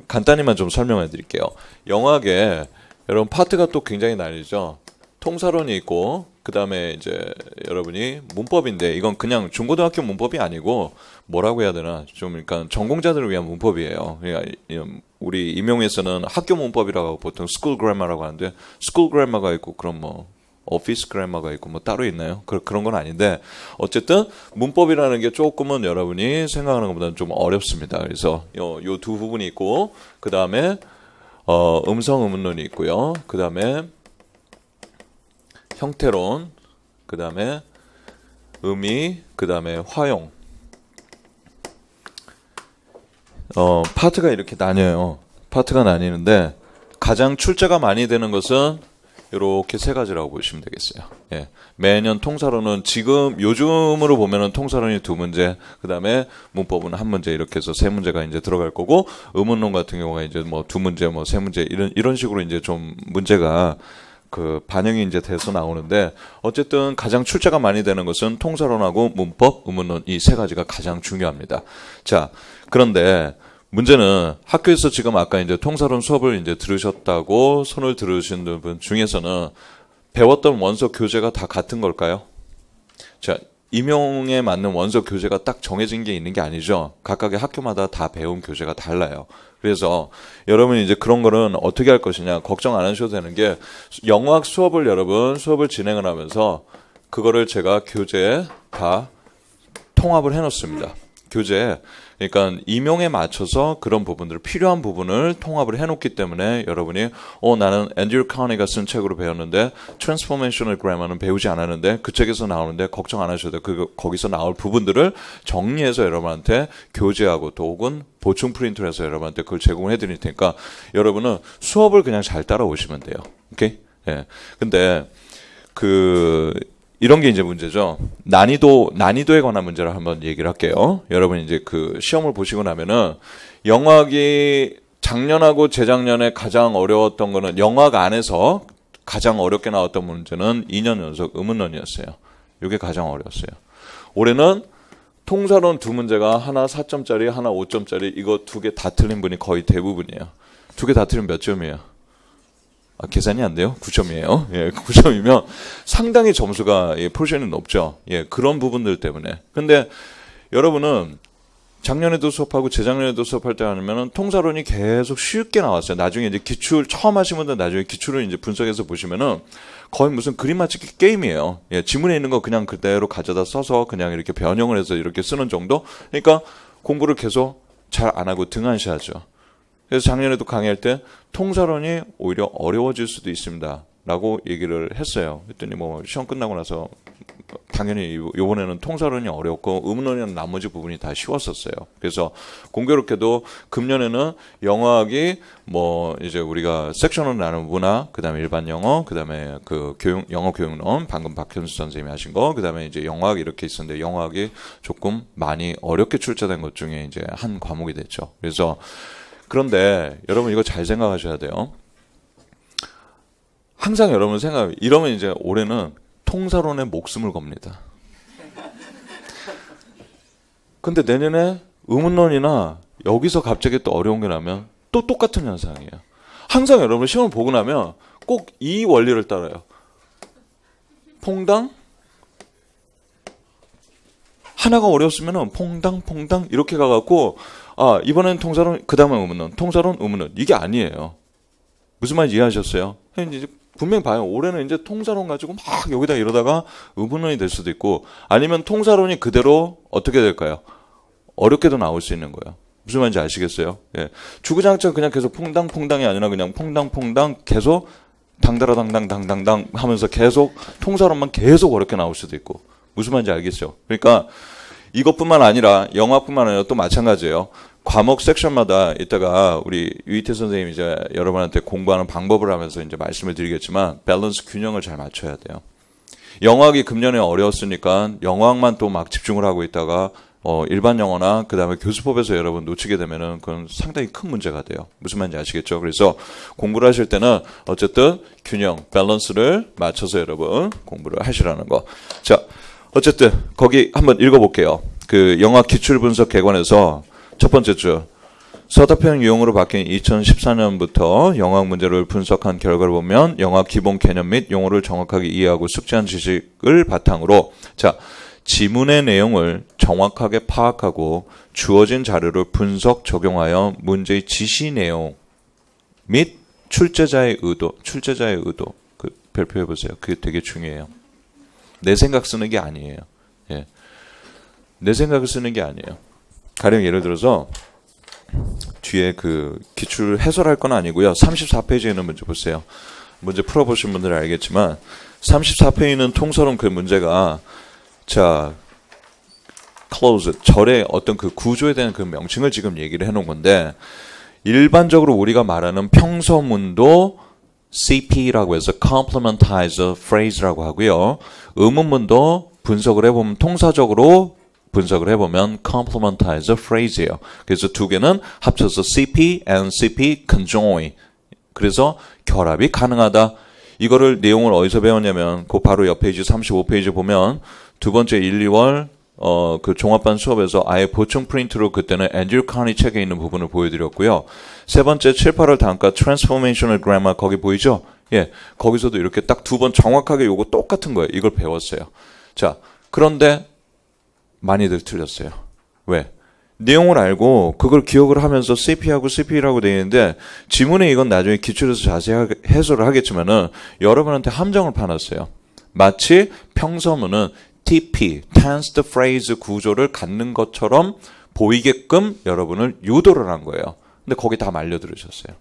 간단히만 좀 설명해 드릴게요. 영어학에 여러분 파트가 또 굉장히 나뉘죠. 통사론이 있고 그 다음에 이제 여러분이 문법인데 이건 그냥 중고등학교 문법이 아니고 뭐라고 해야 되나 좀 그러니까 전공자들을 위한 문법이에요. 그러니까 우리 임용에서는 학교 문법이라고 하고 보통 스쿨 그래머라고 하는데 스쿨 그래머가 있고 그럼 뭐 오피스 그래머가 있고 뭐 따로 있나요? 그런 건 아닌데 어쨌든 문법이라는 게 조금은 여러분이 생각하는 것보다는 좀 어렵습니다. 그래서 요 두 부분이 있고 그 다음에 음성 의문론이 있고요. 그 다음에 형태론, 그 다음에 의미, 그 다음에 화용. 파트가 이렇게 나뉘어요. 파트가 나뉘는데 가장 출제가 많이 되는 것은 이렇게 세 가지라고 보시면 되겠어요. 예. 매년 통사론은 지금 요즘으로 보면은 통사론이 2문제, 그 다음에 문법은 1문제 이렇게 해서 3문제가 이제 들어갈 거고, 의문론 같은 경우가 이제 뭐 2문제, 뭐 3문제 이런 식으로 이제 좀 문제가 그 반영이 이제 돼서 나오는데, 어쨌든 가장 출제가 많이 되는 것은 통사론하고 문법, 의문론 이 세 가지가 가장 중요합니다. 자, 그런데 문제는 학교에서 지금 아까 이제 통사론 수업을 이제 들으셨다고 손을 들으신 분 중에서는 배웠던 원서 교재가 다 같은 걸까요? 자, 임용에 맞는 원서 교재가 딱 정해진 게 있는 게 아니죠. 각각의 학교마다 다 배운 교재가 달라요. 그래서 여러분이 이제 그런 거는 어떻게 할 것이냐 걱정 안 하셔도 되는 게, 영어학 수업을 여러분 수업을 진행을 하면서 그거를 제가 교재에 다 통합을 해놓습니다. 교재에. 그러니까 임용에 맞춰서 그런 부분들, 필요한 부분을 통합을 해놓기 때문에 여러분이 나는 앤드류 카니가 쓴 책으로 배웠는데 트랜스포메이셔널 그래머는 배우지 않았는데 그 책에서 나오는데 걱정 안 하셔도 돼요. 거기서 나올 부분들을 정리해서 여러분한테 교재하고 또 혹은 보충 프린트를 해서 여러분한테 그걸 제공을 해드릴 테니까 여러분은 수업을 그냥 잘 따라오시면 돼요. 오케이? 예. 근데 이런 게 이제 문제죠. 난이도에 관한 문제를 한번 얘기를 할게요. 여러분 이제 그 시험을 보시고 나면은 영어학이 작년하고 재작년에 가장 어려웠던 거는, 영어학 안에서 가장 어렵게 나왔던 문제는 2년 연속 의문론이었어요. 이게 가장 어려웠어요. 올해는 통사론 2문제가 하나 4점짜리, 하나 5점짜리, 이거 2개 다 틀린 분이 거의 대부분이에요. 2개 다 틀리면 몇 점이에요? 계산이 안 돼요? 9점이에요. 예, 9점이면 상당히 점수가 포지션이 높죠. 예, 그런 부분들 때문에. 근데 여러분은 작년에도 수업하고 재작년에도 수업할 때 하면은 통사론이 계속 쉽게 나왔어요. 나중에 이제 기출 처음 하신 분들 나중에 기출을 이제 분석해서 보시면은 거의 무슨 그림 맞추기 게임이에요. 예, 지문에 있는 거 그냥 그대로 가져다 써서 그냥 이렇게 변형을 해서 이렇게 쓰는 정도. 그러니까 공부를 계속 잘 안 하고 등한시하죠. 그래서 작년에도 강의할 때 통사론이 오히려 어려워질 수도 있습니다 라고 얘기를 했어요. 그랬더니 뭐 시험 끝나고 나서 당연히 이번에는 통사론이 어렵고 의문론이나 나머지 부분이 다 쉬웠었어요. 그래서 공교롭게도 금년에는 영어학이 뭐 이제 우리가 섹션으로 나눈 문화, 그 다음에 일반 영어, 그 다음에 그 영어 교육론, 방금 박현수 선생님이 하신 거, 그 다음에 이제 영어학 이렇게 있었는데 영어학이 조금 많이 어렵게 출제된 것 중에 이제 한 과목이 됐죠. 그래서 그런데 여러분 이거 잘 생각하셔야 돼요. 항상 여러분 이러면 이제 올해는 통사론에 목숨을 겁니다. 근데 내년에 의문론이나 여기서 갑자기 또 어려운 게 나면 또 똑같은 현상이에요. 항상 여러분 시험을 보고 나면 꼭 이 원리를 따라요. 퐁당 하나가 어려웠으면은 퐁당 이렇게 가갖고 이번엔 통사론, 그 다음에 의문론, 통사론, 의문론. 이게 아니에요. 무슨 말인지 이해하셨어요? 이제 분명히 봐요. 올해는 이제 통사론 가지고 막 여기다 이러다가 의문론이 될 수도 있고, 아니면 통사론이 그대로 어떻게 될까요? 어렵게도 나올 수 있는 거예요. 무슨 말인지 아시겠어요? 예. 주구장창 그냥 계속 퐁당퐁당이 아니라 그냥 퐁당퐁당 계속 당다라당당 하면서 계속 통사론만 계속 어렵게 나올 수도 있고. 무슨 말인지 알겠죠? 그러니까 이것뿐만 아니라 영어뿐만 아니라 또 마찬가지예요. 과목 섹션마다 이따가 우리 유희태 선생님이 이제 여러분한테 공부하는 방법을 하면서 이제 말씀을 드리겠지만 밸런스 균형을 잘 맞춰야 돼요. 영어학이 금년에 어려웠으니까 영어학만 또 막 집중을 하고 있다가 일반 영어나 그 다음에 교수법에서 여러분 놓치게 되면은 그건 상당히 큰 문제가 돼요. 무슨 말인지 아시겠죠? 그래서 공부를 하실 때는 어쨌든 균형, 밸런스를 맞춰서 여러분 공부를 하시라는 거. 자, 어쨌든 거기 한번 읽어볼게요. 그 영어학 기출 분석 객관에서 첫 번째 줄 서답형 유형으로 바뀐 2014년부터 영어학 문제를 분석한 결과를 보면 영어학 기본 개념 및 용어를 정확하게 이해하고 숙지한 지식을 바탕으로 지문의 내용을 정확하게 파악하고 주어진 자료를 분석 적용하여 문제의 지시 내용 및 출제자의 의도 그 발표해 보세요. 그게 되게 중요해요. 내 생각 쓰는 게 아니에요. 예. 내 생각을 쓰는 게 아니에요. 가령 예를 들어서 뒤에 그 기출 해설할 건 아니고요. 34페이지에 있는 문제 보세요. 문제 풀어보신 분들은 알겠지만 34페이지에 있는 통설은 그 문제가 자 close 절의 어떤 그 구조에 대한 그 명칭을 지금 얘기를 해놓은 건데 일반적으로 우리가 말하는 평서문도 CP라고 해서 complementizer phrase라고 하고요. 의문문도 분석을 해보면 통사적으로 분석을 해보면 complementizer phrase예요. 그래서 두 개는 합쳐서 CP and CP conjoin. 그래서 결합이 가능하다. 이거를 내용을 어디서 배웠냐면 그 바로 옆 페이지 35페이지 보면 두 번째 1, 2월 그 종합반 수업에서 아예 보충 프린트로 그때는 앤드류 카니 책에 있는 부분을 보여드렸고요. 세 번째 7, 8월 단과 Transformational Grammar 거기 보이죠? 예, 거기서도 이렇게 딱 두 번 정확하게 요거 똑같은 거예요. 이걸 배웠어요. 자, 그런데 많이들 틀렸어요. 왜? 내용을 알고 그걸 기억을 하면서 CP하고 CP라고 되어 있는데 지문에 이건 나중에 기출에서 자세하게 해설을 하겠지만은 여러분한테 함정을 파놨어요. 마치 평서문은 TP, Tense Phrase 구조를 갖는 것처럼 보이게끔 여러분을 유도를 한 거예요. 근데 거기 다 말려 들으셨어요.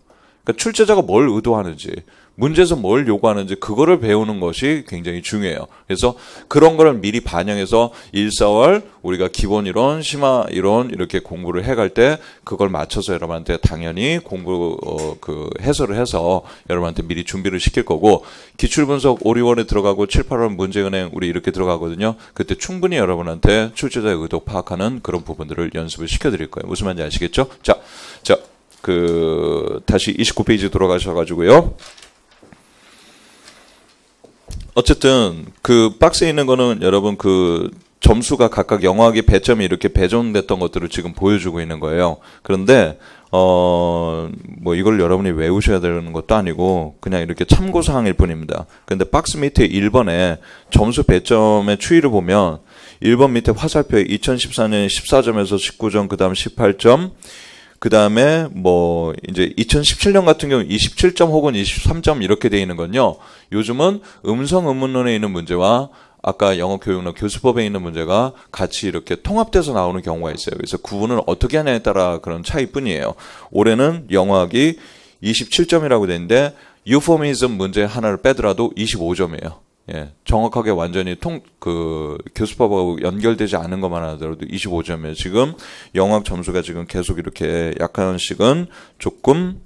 그러니까 출제자가 뭘 의도하는지, 문제에서 뭘 요구하는지 그거를 배우는 것이 굉장히 중요해요. 그래서 그런 거를 미리 반영해서 1, 4월 우리가 기본 이론, 심화 이론 이렇게 공부를 해갈 때 그걸 맞춰서 여러분한테 당연히 공부 그 해설을 해서 여러분한테 미리 준비를 시킬 거고 기출 분석 5, 6월에 들어가고 7, 8월 문제은행 우리 이렇게 들어가거든요. 그때 충분히 여러분한테 출제자의 의도 파악하는 그런 부분들을 연습을 시켜드릴 거예요. 무슨 말인지 아시겠죠? 자, 다시 29페이지 돌아가셔가지고요. 어쨌든 그 박스에 있는 거는 여러분 그 점수가 각각 영어학의 배점이 이렇게 배정됐던 것들을 지금 보여주고 있는 거예요. 그런데 뭐 이걸 여러분이 외우셔야 되는 것도 아니고 그냥 이렇게 참고사항일 뿐입니다. 그런데 박스 밑에 1번에 점수 배점의 추이를 보면 1번 밑에 화살표에 2014년 14점에서 19점, 그 다음 18점, 그 다음에 뭐 이제 2017년 같은 경우 27점 혹은 23점 이렇게 돼 있는 건요. 요즘은 음성 의문론에 있는 문제와 아까 영어교육론 교수법에 있는 문제가 같이 이렇게 통합돼서 나오는 경우가 있어요. 그래서 구분을 어떻게 하냐에 따라 그런 차이뿐이에요. 올해는 영어학이 27점이라고 돼 있는데 유포미즘 문제 하나를 빼더라도 25점이에요. 예, 정확하게 완전히 교수법하고 연결되지 않은 것만 하더라도 25점이에요. 지금 영어학 점수가 지금 계속 이렇게 약간씩은 조금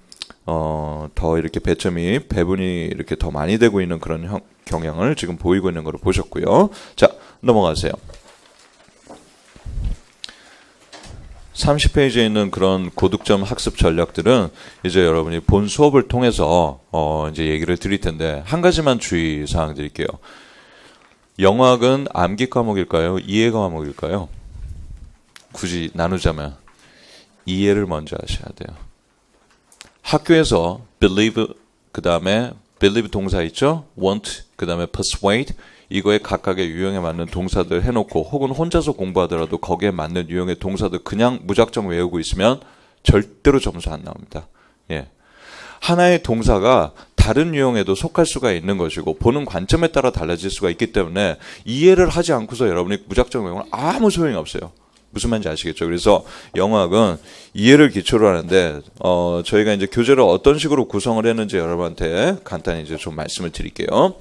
더 이렇게 배분이 이렇게 더 많이 되고 있는 그런 경향을 지금 보이고 있는 걸 보셨고요. 자, 넘어가세요. 30페이지에 있는 그런 고득점 학습 전략들은 이제 여러분이 본 수업을 통해서 이제 얘기를 드릴 텐데 한 가지만 주의 사항 드릴게요. 영어학은 암기 과목일까요? 이해 과목일까요? 굳이 나누자면 이해를 먼저 하셔야 돼요. 학교에서 believe 그 다음에 believe 동사 있죠? want 그 다음에 persuade 이거에 각각의 유형에 맞는 동사들 해놓고 혹은 혼자서 공부하더라도 거기에 맞는 유형의 동사들 그냥 무작정 외우고 있으면 절대로 점수 안 나옵니다. 예. 하나의 동사가 다른 유형에도 속할 수가 있는 것이고 보는 관점에 따라 달라질 수가 있기 때문에 이해를 하지 않고서 여러분이 무작정 외우면 아무 소용이 없어요. 무슨 말인지 아시겠죠? 그래서 영어학은 이해를 기초로 하는데 저희가 이제 교재를 어떤 식으로 구성을 했는지 여러분한테 간단히 이제 좀 말씀을 드릴게요.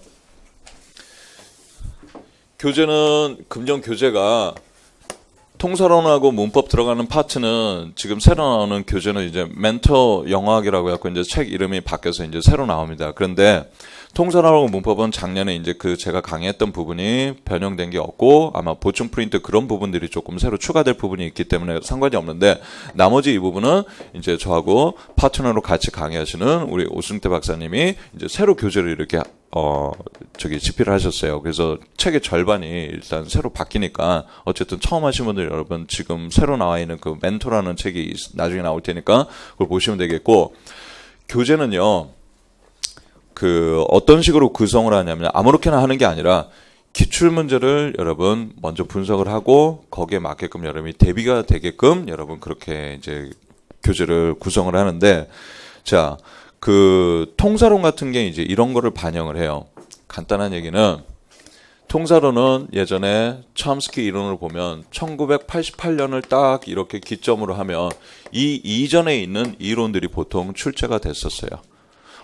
교재는 금년 교재가 통설론하고 문법 들어가는 파트는 지금 새로 나오는 교재는 이제 멘토 영어학이라고 해갖고 이제 책 이름이 바뀌어서 이제 새로 나옵니다. 그런데 통설하고 문법은 작년에 이제 그 제가 강의했던 부분이 변형된 게 없고 아마 보충 프린트 그런 부분들이 조금 새로 추가될 부분이 있기 때문에 상관이 없는데 나머지 이 부분은 이제 저하고 파트너로 같이 강의하시는 우리 오승태 박사님이 이제 새로 교재를 이렇게 집필을 하셨어요. 그래서 책의 절반이 일단 새로 바뀌니까 어쨌든 처음 하신 분들 여러분 지금 새로 나와 있는 그 멘토라는 책이 나중에 나올 테니까 그걸 보시면 되겠고 교재는요. 그 어떤 식으로 구성을 하냐면 아무렇게나 하는 게 아니라 기출 문제를 여러분 먼저 분석을 하고 거기에 맞게끔 여러분이 대비가 되게끔 여러분 그렇게 이제 교재를 구성을 하는데 자, 그 통사론 같은 게 이제 이런 거를 반영을 해요. 간단한 얘기는 통사로는 예전에 첨스키 이론을 보면 1988년을 딱 이렇게 기점으로 하면 이 이전에 있는 이론들이 보통 출제가 됐었어요.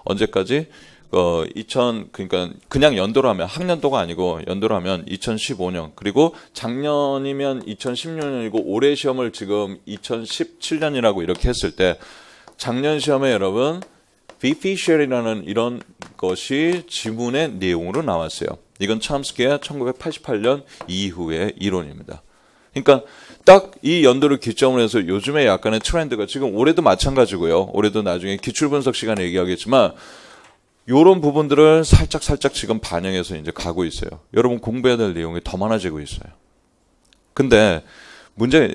언제까지? 그러니까 그냥 연도로 하면 학년도가 아니고 연도로 하면 2015년 그리고 작년이면 2016년이고 올해 시험을 지금 2017년이라고 이렇게 했을 때 작년 시험에 여러분 비피셜이라는 이런 것이 지문의 내용으로 나왔어요. 이건 첨스키의 1988년 이후의 이론입니다. 그러니까 딱 이 연도를 기점으로 해서 요즘에 약간의 트렌드가 지금 올해도 마찬가지고요. 올해도 나중에 기출분석 시간에 얘기하겠지만 이런 부분들을 살짝 지금 반영해서 이제 가고 있어요. 여러분 공부해야 될 내용이 더 많아지고 있어요. 근데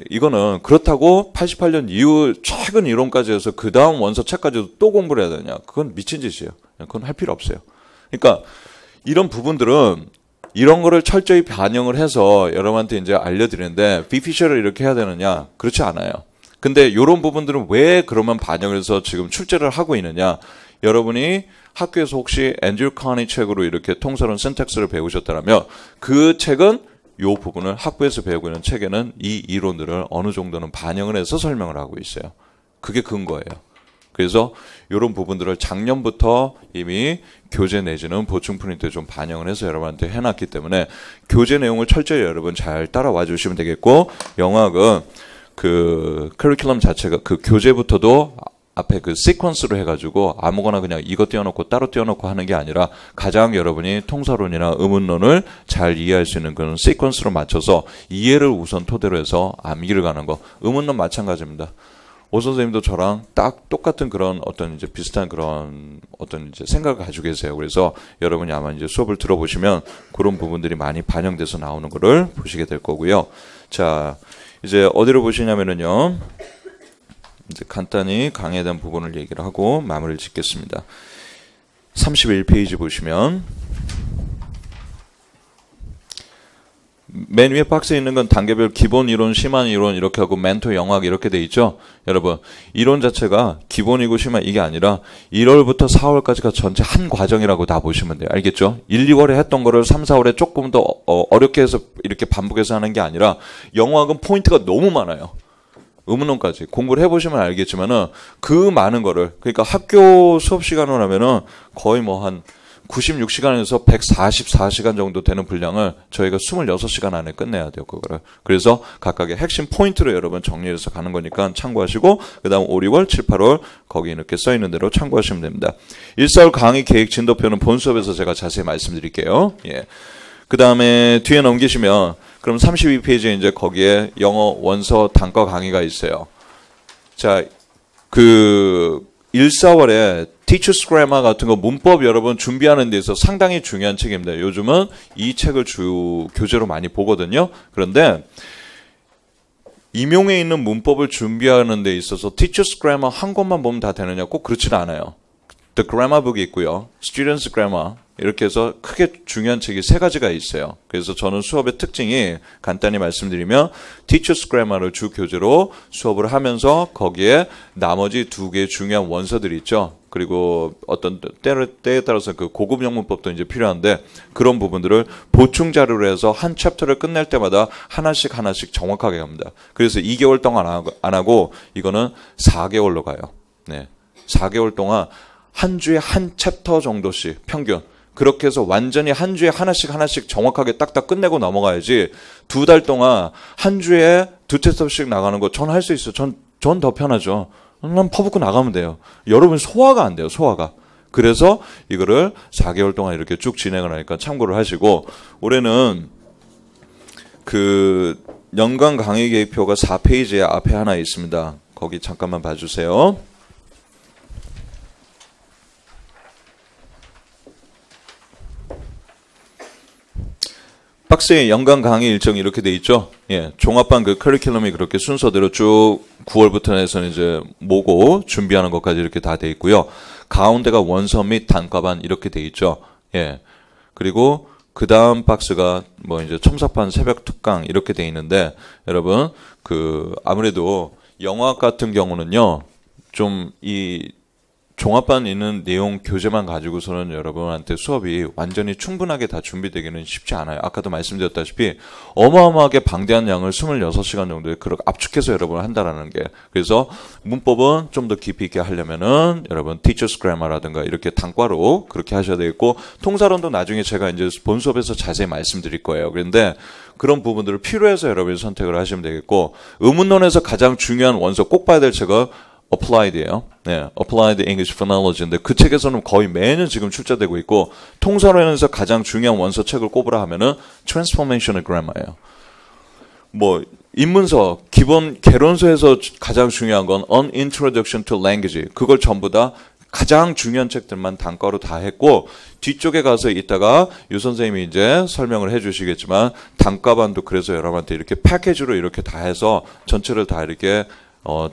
이거는 그렇다고 88년 이후 최근 이론까지 해서 그 다음 원서 책까지도 또 공부를 해야 되냐? 그건 미친 짓이에요. 그건 할 필요 없어요. 그러니까 이런 부분들은 이런 거를 철저히 반영을 해서 여러분한테 이제 알려드리는데 비피셜을 이렇게 해야 되느냐? 그렇지 않아요. 근데 이런 부분들은 왜 그러면 반영을 해서 지금 출제를 하고 있느냐? 여러분이 학교에서 혹시 앤드류 카니 책으로 이렇게 통설원 신텍스를 배우셨다면 그 책은 이 부분을 학부에서 배우고 있는 책에는 이 이론들을 어느 정도는 반영을 해서 설명을 하고 있어요. 그게 근거예요. 그래서 이런 부분들을 작년부터 이미 교재 내지는 보충 프린트에 좀 반영을 해서 여러분한테 해놨기 때문에 교재 내용을 철저히 여러분 잘 따라와 주시면 되겠고 영어학은 그 커리큘럼 자체가 그 교재부터도 앞에 그 시퀀스로 해가지고 아무거나 그냥 이거 띄워놓고 따로 띄워놓고 하는 게 아니라 가장 여러분이 통사론이나 의문론을 잘 이해할 수 있는 그런 시퀀스로 맞춰서 이해를 우선 토대로 해서 암기를 가는 거. 의문론 마찬가지입니다. 오 선생님도 저랑 딱 똑같은 그런 어떤 이제 비슷한 그런 어떤 이제 생각을 가지고 계세요. 그래서 여러분이 아마 이제 수업을 들어보시면 그런 부분들이 많이 반영돼서 나오는 거를 보시게 될 거고요. 자, 이제 어디로 보시냐면은요. 이제 간단히 강의에 대한 부분을 얘기를 하고 마무리를 짓겠습니다. 31페이지 보시면 맨 위에 박스에 있는 건 단계별 기본 이론, 심한 이론 이렇게 하고 멘토 영학 이렇게 돼 있죠. 여러분 이론 자체가 기본이고 심한 이게 아니라 1월부터 4월까지가 전체 한 과정이라고 다 보시면 돼요. 알겠죠? 1, 2월에 했던 거를 3, 4월에 조금 더 어렵게 해서 이렇게 반복해서 하는 게 아니라 영학은 포인트가 너무 많아요. 의문론까지 공부를 해보시면 알겠지만은 그 많은 거를 그러니까 학교 수업 시간으로 하면은 거의 뭐 한 96시간에서 144시간 정도 되는 분량을 저희가 26시간 안에 끝내야 돼요, 그거를. 그래서 각각의 핵심 포인트로 여러분 정리해서 가는 거니까 참고하시고 그 다음 5, 6월, 7, 8월 거기 이렇게 써 있는 대로 참고하시면 됩니다. 1,4월 강의 계획 진도표는 본 수업에서 제가 자세히 말씀드릴게요. 예. 그 다음에 뒤에 넘기시면 그럼 32페이지에 이제 거기에 영어 원서 단과 강의가 있어요. 자, 그 1,4월에 Teacher's Grammar 같은 거 문법 여러분 준비하는 데 있어서 상당히 중요한 책입니다. 요즘은 이 책을 주 교재로 많이 보거든요. 그런데 임용에 있는 문법을 준비하는 데 있어서 Teacher's Grammar 한 권만 보면 다 되느냐? 꼭 그렇지는 않아요. The Grammar Book이 있고요. Student's Grammar 이렇게 해서 크게 중요한 책이 3가지가 있어요. 그래서 저는 수업의 특징이 간단히 말씀드리면 Teacher's Grammar를 주 교재로 수업을 하면서 거기에 나머지 2개의 중요한 원서들이 있죠. 그리고 어떤 때에 따라서 그 고급 영문법도 이제 필요한데 그런 부분들을 보충 자료로 해서 한 챕터를 끝낼 때마다 하나씩 정확하게 합니다. 그래서 2개월 동안 안 하고 이거는 4개월로 가요. 네, 4개월 동안 한 주에 한 챕터 정도씩 평균. 그렇게 해서 완전히 한 주에 하나씩 정확하게 딱딱 끝내고 넘어가야지 2달 동안 한 주에 2챕터씩 나가는 거 전 할 수 있어요. 전 더 편하죠. 난 퍼붓고 나가면 돼요. 여러분 소화가 안 돼요. 소화가. 그래서 이거를 4개월 동안 이렇게 쭉 진행을 하니까 참고를 하시고 올해는 그 연간 강의 계획표가 4페이지에 앞에 하나 있습니다. 거기 잠깐만 봐주세요. 박스에 연간 강의 일정이 이렇게 돼 있죠. 예, 종합반 그 커리큘럼이 그렇게 순서대로 쭉 9월부터 해서는 이제 모고 준비하는 것까지 이렇게 다 돼 있고요. 가운데가 원서 및 단과반 이렇게 돼 있죠. 예, 그리고 그 다음 박스가 뭐 이제 첨삭반 새벽 특강 이렇게 돼 있는데 여러분 그 아무래도 영어학 같은 경우는요 좀 이 종합반 있는 내용 교재만 가지고서는 여러분한테 수업이 완전히 충분하게 다 준비되기는 쉽지 않아요. 아까도 말씀드렸다시피 어마어마하게 방대한 양을 26시간 정도에 그렇게 압축해서 여러분을 한다라는 게. 그래서 문법은 좀 더 깊이 있게 하려면은 여러분 Teacher's Grammar라든가 이렇게 단과로 그렇게 하셔야 되겠고, 통사론도 나중에 제가 이제 본 수업에서 자세히 말씀드릴 거예요. 그런데 그런 부분들을 필요해서 여러분이 선택을 하시면 되겠고, 의문론에서 가장 중요한 원서 꼭 봐야 될 책은 Applied예요. 네, Applied English Phonology인데 그 책에서는 거의 매년 지금 출제되고 있고, 통사론에서 가장 중요한 원서 책을 꼽으라 하면은 Transformational Grammar예요. 뭐 입문서, 기본 개론서에서 가장 중요한 건 An Introduction to Language. 그걸 전부 다 가장 중요한 책들만 단과로 다 했고, 뒤쪽에 가서 이따가 유 선생님이 이제 설명을 해주시겠지만 단과반도 그래서 여러분한테 이렇게 패키지로 이렇게 다 해서 전체를 다 이렇게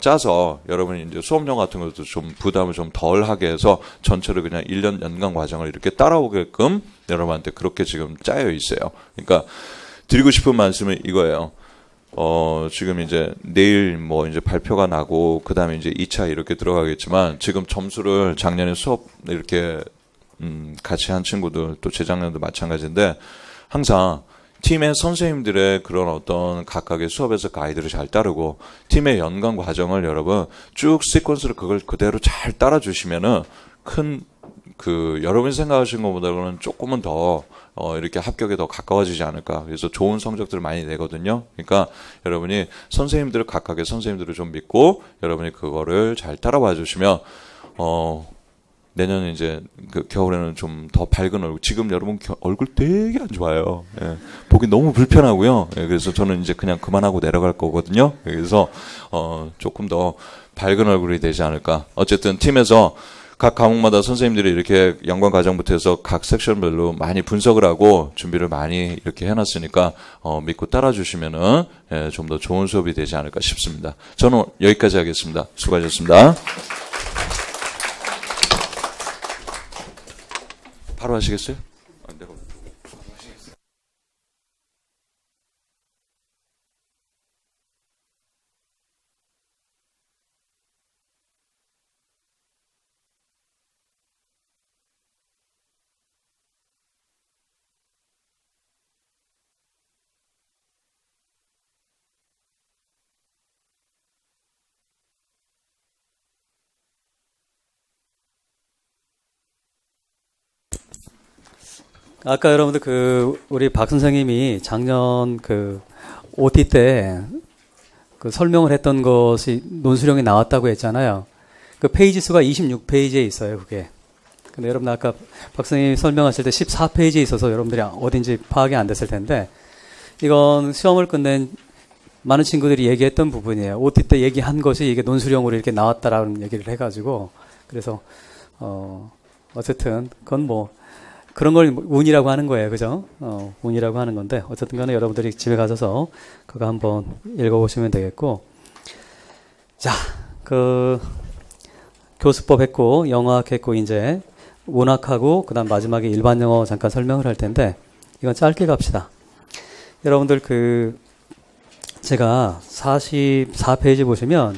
짜서 여러분이 이제 수업료 같은 것도 좀 부담을 좀 덜 하게 해서 전체를 그냥 1년 연간 과정을 이렇게 따라오게끔 여러분한테 그렇게 지금 짜여 있어요. 그러니까 드리고 싶은 말씀은 이거예요. 지금 이제 내일 뭐 이제 발표가 나고 그 다음에 이제 2차 이렇게 들어가겠지만, 지금 점수를 작년에 수업 이렇게 같이 한 친구들 또 재작년도 마찬가지인데, 항상 팀의 선생님들의 그런 어떤 각각의 수업에서 가이드를 잘 따르고 팀의 연관 과정을 여러분 쭉 시퀀스를 그걸 그대로 잘 따라주시면은 여러분이 생각하시는 것보다는 조금은 더 이렇게 합격에 더 가까워지지 않을까. 그래서 좋은 성적들을 많이 내거든요. 그러니까 여러분이 선생님들을 각각의 선생님들을 좀 믿고 여러분이 그거를 잘 따라와 주시면 내년에 이제 그 겨울에는 좀 더 밝은 얼굴. 지금 여러분 얼굴 되게 안 좋아요. 예, 보기 너무 불편하고요. 예, 그래서 저는 이제 그냥 그만하고 내려갈 거거든요. 그래서 조금 더 밝은 얼굴이 되지 않을까. 어쨌든 팀에서 각 과목마다 선생님들이 이렇게 연관 과정부터 해서 각 섹션별로 많이 분석을 하고 준비를 많이 이렇게 해놨으니까 믿고 따라주시면은 좀 더 좋은 수업이 되지 않을까 싶습니다. 저는 여기까지 하겠습니다. 수고하셨습니다. 바로 하시겠어요? 아까 여러분들 우리 박 선생님이 작년 OT 때 설명을 했던 것이 논술형에 나왔다고 했잖아요. 그 페이지 수가 26페이지에 있어요, 그게. 근데 여러분 아까 박 선생님이 설명하실 때 14페이지에 있어서 여러분들이 어딘지 파악이 안 됐을 텐데, 이건 시험을 끝낸 많은 친구들이 얘기했던 부분이에요. OT 때 얘기한 것이 이게 논술형으로 이렇게 나왔다라는 얘기를 해가지고, 그래서, 어쨌든, 그건 뭐, 그런 걸 운이라고 하는 거예요. 그죠? 운이라고 하는 건데, 어쨌든 간에 여러분들이 집에 가셔서 그거 한번 읽어보시면 되겠고. 자, 교수법 했고, 영어학 했고, 이제 문학하고, 그 다음 마지막에 일반 영어 잠깐 설명을 할 텐데, 이건 짧게 갑시다. 여러분들 제가 44페이지 보시면,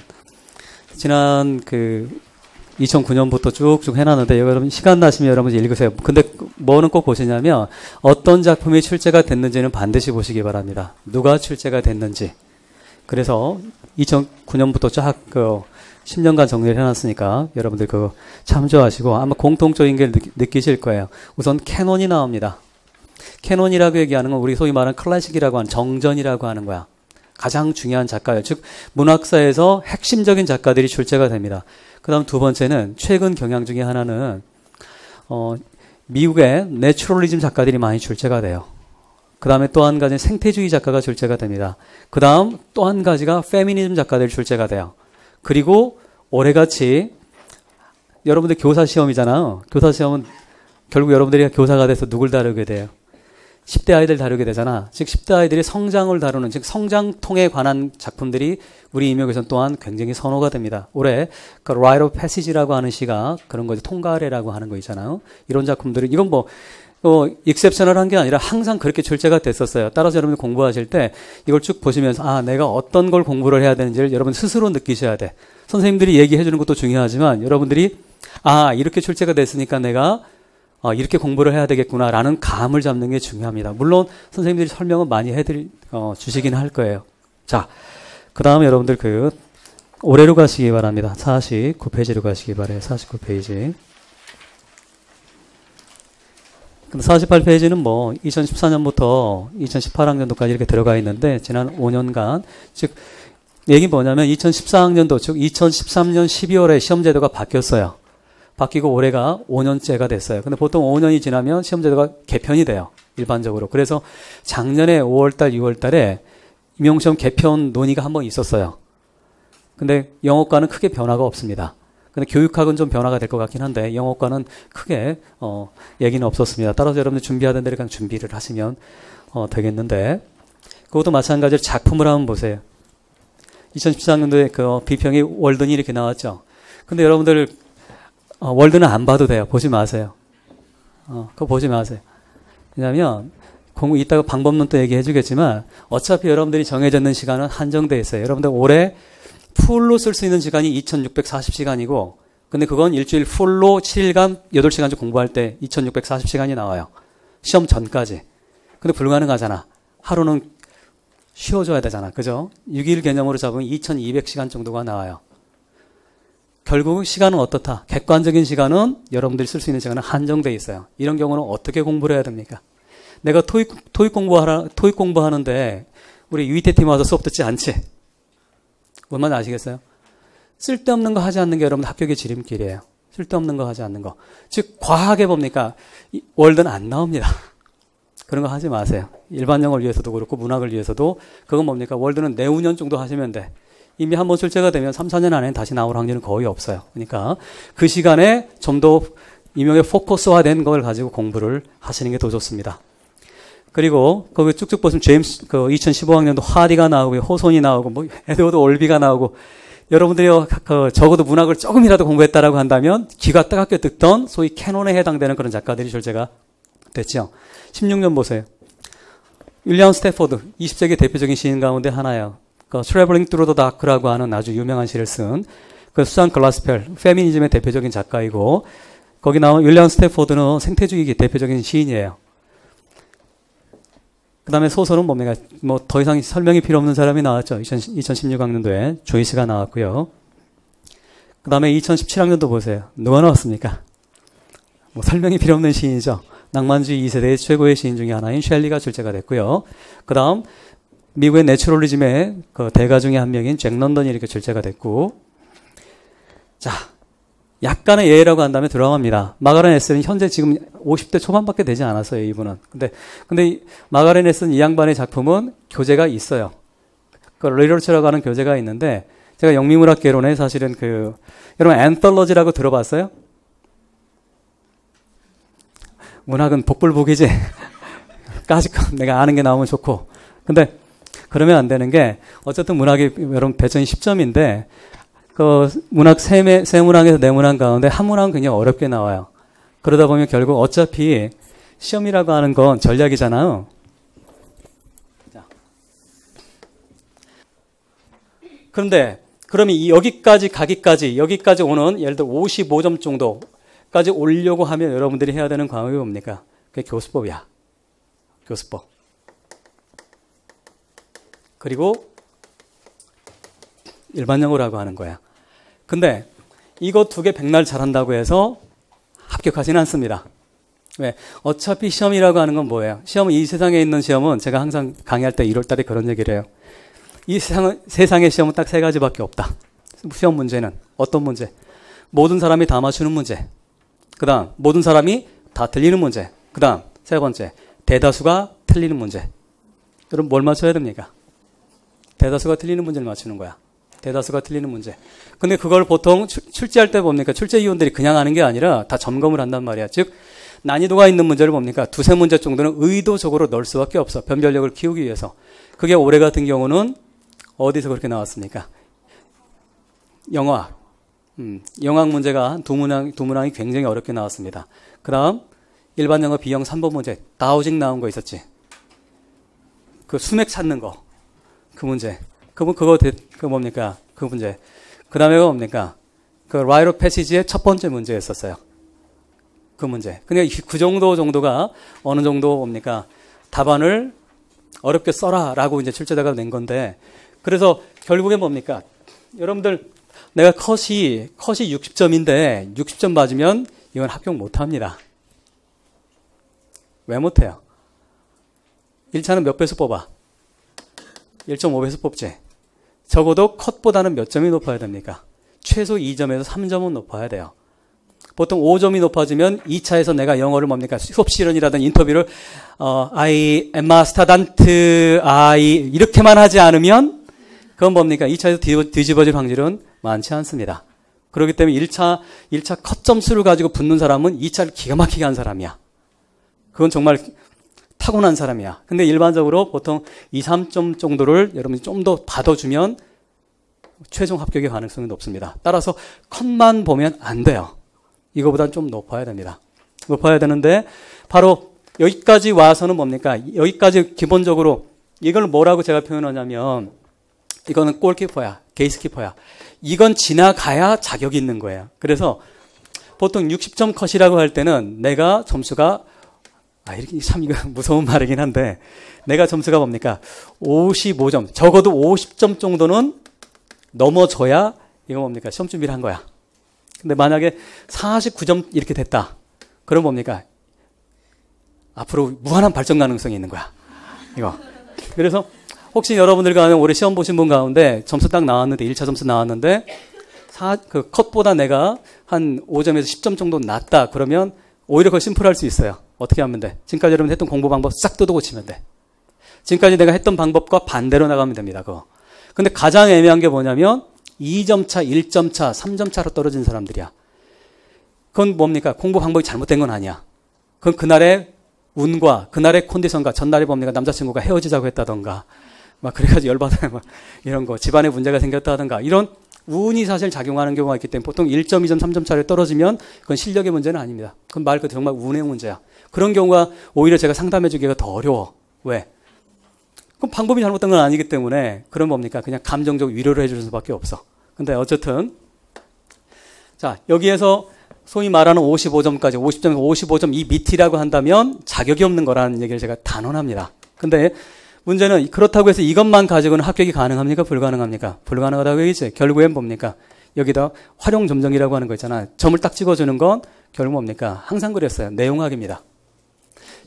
지난 2009년부터 쭉쭉 해놨는데, 여러분 시간 나시면 여러분 읽으세요. 근데 뭐는 꼭 보시냐면 어떤 작품이 출제가 됐는지는 반드시 보시기 바랍니다. 누가 출제가 됐는지. 그래서 2009년부터 쫙 10년간 정리를 해놨으니까 여러분들 그거 참조하시고, 아마 공통적인 게 느끼실 거예요. 우선 캐논이 나옵니다. 캐논이라고 얘기하는 건 우리 소위 말하는 클래식이라고 하는 정전이라고 하는 거야. 가장 중요한 작가예요. 즉 문학사에서 핵심적인 작가들이 출제가 됩니다. 그 다음 두 번째는 최근 경향 중에 하나는 미국의 내추럴리즘 작가들이 많이 출제가 돼요. 그 다음에 또 한 가지는 생태주의 작가가 출제가 됩니다. 그 다음 또 한 가지가 페미니즘 작가들이 출제가 돼요. 그리고 올해같이 여러분들 교사 시험이잖아요. 교사 시험은 결국 여러분들이 교사가 돼서 누굴 다루게 돼요? 10대 아이들 다루게 되잖아. 즉 10대 아이들이 성장을 다루는, 즉 성장통에 관한 작품들이 우리 임역에서는 또한 굉장히 선호가 됩니다. 올해 그 Rite of Passage라고 하는 시가 그런 거지, 통가래라고 하는 거 있잖아요. 이런 작품들은 이건 익셉셔널한 게 아니라 항상 그렇게 출제가 됐었어요. 따라서 여러분이 공부하실 때 이걸 쭉 보시면서 내가 어떤 걸 공부를 해야 되는지를 여러분 스스로 느끼셔야 돼. 선생님들이 얘기해 주는 것도 중요하지만 여러분들이 아, 이렇게 출제가 됐으니까 내가 이렇게 공부를 해야 되겠구나라는 감을 잡는 게 중요합니다. 물론 선생님들이 설명은 많이 주시긴 할 거예요. 자, 그 다음에 여러분들 올해로 가시기 바랍니다. 49페이지로 가시기 바래요. 49페이지. 근데 48페이지는 2014년부터 2018학년도까지 이렇게 들어가 있는데, 지난 5년간, 즉, 얘기 뭐냐면 2014학년도, 즉 2013년 12월에 시험제도가 바뀌었어요. 바뀌고 올해가 5년째가 됐어요. 근데 보통 5년이 지나면 시험제도가 개편이 돼요. 일반적으로. 그래서 작년에 5월달, 6월달에 임용시험 개편 논의가 한번 있었어요. 근데 영어과는 크게 변화가 없습니다. 근데 교육학은 좀 변화가 될 것 같긴 한데 영어과는 크게 얘기는 없었습니다. 따라서 여러분들 준비하던 대로 그냥 준비를 하시면 되겠는데, 그것도 마찬가지로 작품을 한번 보세요. 2014년도에 비평이 월든이 이렇게 나왔죠. 근데 여러분들 월드는 안 봐도 돼요. 보지 마세요. 그거 보지 마세요. 왜냐하면 이따가 방법론 또 얘기해 주겠지만 어차피 여러분들이 정해져 있는 시간은 한정돼 있어요. 여러분들 올해 풀로 쓸 수 있는 시간이 2640시간이고, 근데 그건 일주일 풀로 7일간 8시간씩 공부할 때 2640시간이 나와요. 시험 전까지. 근데 불가능하잖아. 하루는 쉬어줘야 되잖아. 그죠? 6일 개념으로 잡으면 2200시간 정도가 나와요. 결국 시간은 어떻다? 객관적인 시간은 여러분들이 쓸 수 있는 시간은 한정돼 있어요. 이런 경우는 어떻게 공부를 해야 됩니까? 내가 토익 공부하는데 우리 유이태 팀 와서 수업 듣지 않지? 뭔 말인지 아시겠어요? 쓸데없는 거 하지 않는 게 여러분들 합격의 지름길이에요. 쓸데없는 거 하지 않는 거. 즉 과하게 봅니까? 월드는 안 나옵니다. 그런 거 하지 마세요. 일반 영어를 위해서도 그렇고 문학을 위해서도. 그건 뭡니까? 월드는 내후년 정도 하시면 돼. 이미 한번 출제가 되면 3, 4년 안에 다시 나올 확률은 거의 없어요. 그러니까 그 시간에 좀 더 임용의 포커스화된 걸 가지고 공부를 하시는 게 더 좋습니다. 그리고 거기 쭉쭉 보시면 제임스 2015학년도 하디가 나오고 호손이 나오고 에드워드 올비가 나오고, 여러분들이 적어도 문학을 조금이라도 공부했다라고 한다면 귀가 따갑게 듣던 소위 캐논에 해당되는 그런 작가들이 출제가 됐죠. 16년 보세요. 윌리엄 스태포드 20세기 대표적인 시인 가운데 하나예요. Traveling Through the Dark라고 하는 아주 유명한 시를 쓴 수잔 글라스펠, 페미니즘의 대표적인 작가이고, 거기 나온 윌리엄 스태포드는 생태주의 대표적인 시인이에요. 그 다음에 소설은 뭡니까? 더 이상 설명이 필요 없는 사람이 나왔죠. 2016학년도에 조이스가 나왔고요. 그 다음에 2017학년도 보세요. 누가 나왔습니까? 설명이 필요 없는 시인이죠. 낭만주의 2세대의 최고의 시인 중에 하나인 셸리가 출제가 됐고요. 그 다음 미국의 내추럴리즘의 대가 중에 한 명인 잭 런던이 이렇게 출제가 됐고, 자, 약간의 예외라고 한다면 들어갑니다. 마가렛 에스는 현재 지금 50대 초반밖에 되지 않았어요, 이분은. 근데 마가렛 에스는 이 양반의 작품은 교재가 있어요. 리터처라고 하는 교재가 있는데, 제가 영미문학개론에 사실은 여러분 앤톨로지라고 들어봤어요? 문학은 복불복이지. 까짓 내가 아는 게 나오면 좋고. 근데 그러면 안 되는 게, 어쨌든 문학이 여러분 배점이 10점인데 문학 세 문항에서 네 문항 가운데 한 문항은 굉장히 어렵게 나와요. 그러다 보면 결국 어차피 시험이라고 하는 건 전략이잖아요. 그런데 그러면 여기까지 오는 예를 들어 55점 정도까지 오려고 하면 여러분들이 해야 되는 과목이 뭡니까? 그게 교수법이야. 교수법. 그리고 일반 영어라고 하는 거야. 근데 이거 두 개 백날 잘한다고 해서 합격하지는 않습니다. 왜? 어차피 시험이라고 하는 건 뭐예요? 이 세상에 있는 시험은 제가 항상 강의할 때 1월 달에 그런 얘기를 해요. 이 세상의 시험은 딱 세 가지밖에 없다. 시험 문제는 어떤 문제? 모든 사람이 다 맞추는 문제. 그 다음 모든 사람이 다 틀리는 문제. 그 다음 세 번째 대다수가 틀리는 문제. 여러분 뭘 맞춰야 됩니까? 대다수가 틀리는 문제를 맞추는 거야. 대다수가 틀리는 문제. 근데 그걸 보통 출제할 때 뭡니까? 출제위원들이 그냥 하는 게 아니라 다 점검을 한단 말이야. 즉 난이도가 있는 문제를 뭡니까? 두세 문제 정도는 의도적으로 넣을 수밖에 없어. 변별력을 키우기 위해서. 그게 올해 같은 경우는 어디서 그렇게 나왔습니까? 영어학. 영어학 문제가 두 문항이 굉장히 어렵게 나왔습니다. 그 다음 일반 영어 B형 3번 문제. 다우직 나온 거 있었지. 그 수맥 찾는 거. 그 문제. 그거 뭡니까? 그 문제. 그 다음에가 뭡니까? 그 라이트 오브 패시지의 첫 번째 문제였었어요. 그 문제. 근데 그 정도가 어느 정도 뭡니까? 답안을 어렵게 써라라고 이제 출제자가 낸 건데, 그래서 결국에 뭡니까? 여러분들, 내가 컷이 60점인데 60점 맞으면 이건 합격 못 합니다. 왜 못해요? 1차는 몇 배수 뽑아? 1.5배수 뽑지. 적어도 컷보다는 몇 점이 높아야 됩니까? 최소 2점에서 3점은 높아야 돼요. 보통 5점이 높아지면 2차에서 내가 영어를 뭡니까? 수업 실현이라든 인터뷰를 I am a student, 이렇게만 하지 않으면 그건 뭡니까? 2차에서 뒤집어질 확률은 많지 않습니다. 그렇기 때문에 1차 컷 점수를 가지고 붙는 사람은 2차를 기가 막히게 한 사람이야. 그건 정말 타고난 사람이야. 근데 일반적으로 보통 2, 3점 정도를 여러분이 좀 더 받아주면 최종 합격의 가능성이 높습니다. 따라서 컷만 보면 안 돼요. 이거보단 좀 높아야 됩니다. 높아야 되는데 바로 여기까지 와서는 뭡니까? 여기까지 기본적으로 이걸 뭐라고 제가 표현하냐면 이거는 골키퍼야. 게이트키퍼야. 이건 지나가야 자격이 있는 거예요. 그래서 보통 60점 컷이라고 할 때는 내가 점수가 이렇게 참 이거 무서운 말이긴 한데 내가 점수가 뭡니까? 55점. 적어도 50점 정도는 넘어져야 이거 뭡니까? 시험 준비를 한 거야. 근데 만약에 49점 이렇게 됐다. 그럼 뭡니까? 앞으로 무한한 발전 가능성이 있는 거야. 이거. 그래서 혹시 여러분들 가운데 올해 시험 보신 분 가운데 점수 딱 나왔는데 1차 점수 나왔는데 그 컷보다 내가 한 5점에서 10점 정도 낮다. 그러면 오히려 그걸 심플할 수 있어요. 어떻게 하면 돼? 지금까지 여러분 했던 공부 방법 싹 뜯어 고치면 돼. 지금까지 내가 했던 방법과 반대로 나가면 됩니다. 그거. 근데 가장 애매한 게 뭐냐면 2점 차, 1점 차, 3점 차로 떨어진 사람들이야. 그건 뭡니까? 공부 방법이 잘못된 건 아니야. 그건 그날의 운과 그날의 컨디션과 전날에 뭡니까? 남자친구가 헤어지자고 했다던가 막 그래가지고 열받아요. 막 이런 거. 집안에 문제가 생겼다던가 이런 운이 사실 작용하는 경우가 있기 때문에 보통 1점, 2점, 3점 차를 떨어지면 그건 실력의 문제는 아닙니다. 그건 말 그대로 정말 운의 문제야. 그런 경우가 오히려 제가 상담해 주기가 더 어려워. 왜? 그럼 방법이 잘못된 건 아니기 때문에 그런 뭡니까? 그냥 감정적 위로를 해줄 수밖에 없어. 근데 어쨌든 자 여기에서 소위 말하는 55점까지 50점에서 55점 이 밑이라고 한다면 자격이 없는 거라는 얘기를 제가 단언합니다. 근데 문제는 그렇다고 해서 이것만 가지고는 합격이 가능합니까? 불가능합니까? 불가능하다고 얘기지. 결국엔 뭡니까? 여기다 활용 점정이라고 하는 거 있잖아. 점을 딱 찍어주는 건 결국 뭡니까? 항상 그랬어요. 내용학입니다.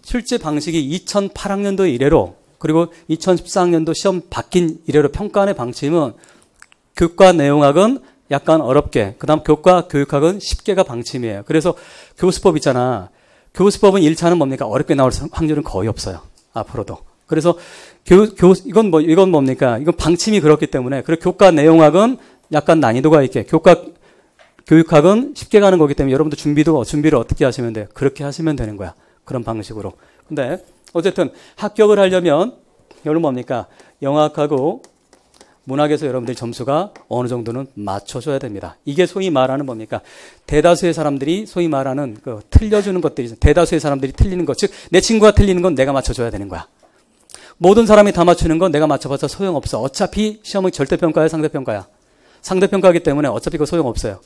실제 방식이 2008학년도 이래로 그리고 2014학년도 시험 바뀐 이래로 평가하는 방침은 교과 내용학은 약간 어렵게, 그 다음 교과 교육학은 쉽게가 방침이에요. 그래서 교수법 있잖아. 교수법은 1차는 뭡니까? 어렵게 나올 확률은 거의 없어요. 앞으로도. 그래서 이건 뭡니까? 이건 방침이 그렇기 때문에. 그리고 교과 내용학은 약간 난이도가 있게, 교과 교육학은 쉽게 가는 거기 때문에 여러분들 준비를 어떻게 하시면 돼요? 그렇게 하시면 되는 거야. 그런 방식으로. 근데 어쨌든 합격을 하려면 여러분 뭡니까? 영어학하고 문학에서 여러분들 점수가 어느 정도는 맞춰줘야 됩니다. 이게 소위 말하는 뭡니까? 대다수의 사람들이 소위 말하는 그 틀려주는 것들이 대다수의 사람들이 틀리는 것, 즉 내 친구가 틀리는 건 내가 맞춰줘야 되는 거야. 모든 사람이 다 맞추는 건 내가 맞춰봐서 소용없어. 어차피 시험은 절대평가야, 상대평가야. 상대평가이기 때문에 어차피 그거 소용없어요.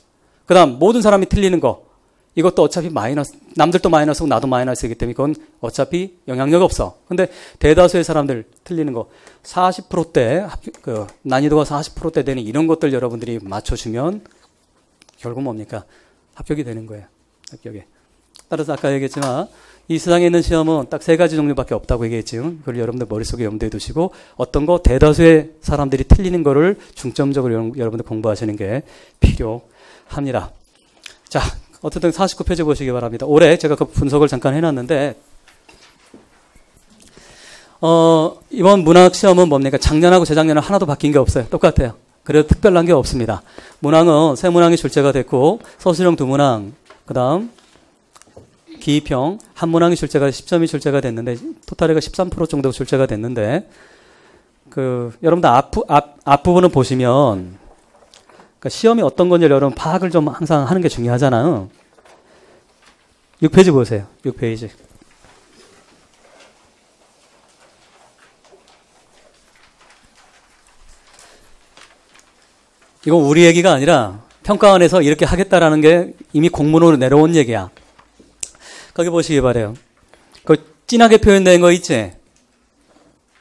그 다음 모든 사람이 틀리는 거 이것도 어차피 마이너스, 남들도 마이너스고 나도 마이너스이기 때문에 그건 어차피 영향력 없어. 근데 대다수의 사람들 틀리는 거 40%대, 난이도가 40%대 되는 이런 것들 여러분들이 맞춰주면 결국 뭡니까? 합격이 되는 거예요. 합격이. 따라서 아까 얘기했지만 이 세상에 있는 시험은 딱 3가지 종류밖에 없다고 얘기했죠. 그걸 여러분들 머릿속에 염두에 두시고 어떤 거 대다수의 사람들이 틀리는 거를 중점적으로 여러분들 공부하시는 게 필요합니다. 자, 어쨌든 49페이지 보시기 바랍니다. 올해 제가 그 분석을 잠깐 해놨는데 이번 문학 시험은 뭡니까? 작년하고 재작년은 하나도 바뀐 게 없어요. 똑같아요. 그래도 특별한 게 없습니다. 문항은 세 문항이 출제가 됐고 서술형 2문항, 그 다음 기입형 한 문항이 10점이 출제가 됐는데 토탈이가 13% 정도 출제가 됐는데 여러분들 앞부분을 보시면 그러니까 시험이 어떤 건지 여러분 파악을 좀 항상 하는 게 중요하잖아요. 6페이지 보세요. 6페이지. 이건 우리 얘기가 아니라 평가원에서 이렇게 하겠다라는 게 이미 공문으로 내려온 얘기야. 거기 보시기 바래요. 그 진하게 표현된 거 있지?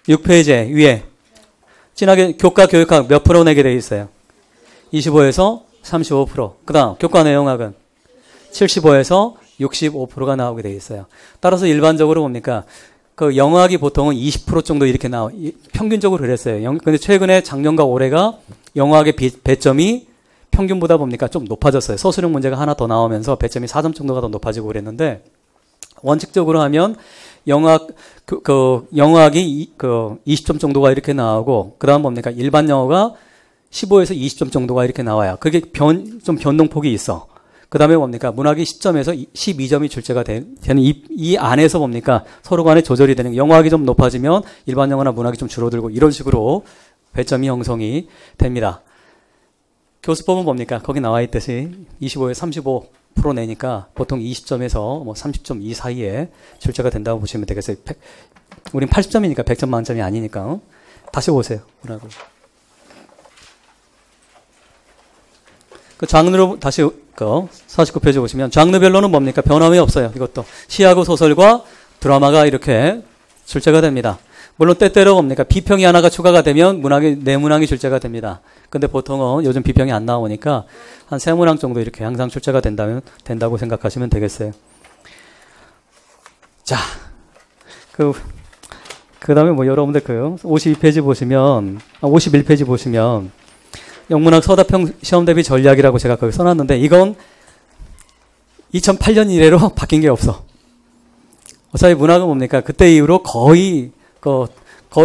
6페이지 위에. 진하게 교과 교육학 몇 프로 내게 돼 있어요? 25에서 35%. 그 다음 교과 내용학은 75에서 65%가 나오게 돼 있어요. 따라서 일반적으로 뭡니까? 그 영어학이 보통은 20% 정도 이렇게 평균적으로 그랬어요. 근데 최근에 작년과 올해가 영어학의 배점이 평균보다 뭡니까? 좀 높아졌어요. 서술형 문제가 하나 더 나오면서 배점이 4점 정도가 더 높아지고 그랬는데, 원칙적으로 하면 영어학이 20점 정도가 이렇게 나오고, 그 다음 뭡니까? 일반 영어가 15에서 20점 정도가 이렇게 나와요. 그게 좀 변동폭이 있어. 그 다음에 뭡니까? 문학이 10점에서 12점이 출제가 되는 이 안에서 뭡니까? 서로 간에 조절이 되는, 영어학이 좀 높아지면 일반 영어나 문학이 좀 줄어들고 이런 식으로 배점이 형성이 됩니다. 교수법은 뭡니까? 거기 나와 있듯이 25에서 35% 내니까 보통 20점에서 뭐 30점 이 사이에 출제가 된다고 보시면 되겠어요. 우린 80점이니까 100점 만점이 아니니까. 다시 보세요. 문학을. 그 장르로 다시 49페이지 보시면 장르별로는 뭡니까? 변함이 없어요. 이것도 시하고 소설과 드라마가 이렇게 출제가 됩니다. 물론 때때로 뭡니까? 비평이 하나가 추가가 되면 내문항이 출제가 됩니다. 근데 보통은 요즘 비평이 안 나오니까 한 3문항 정도 이렇게 항상 출제가 된다고 생각하시면 되겠어요. 자, 그 다음에 뭐 여러분들 52페이지 보시면, 51페이지 보시면 영문학 서답형 시험 대비 전략이라고 제가 거기 써놨는데, 이건 2008년 이래로 바뀐 게 없어. 어차피 문학은 뭡니까? 그때 이후로 거의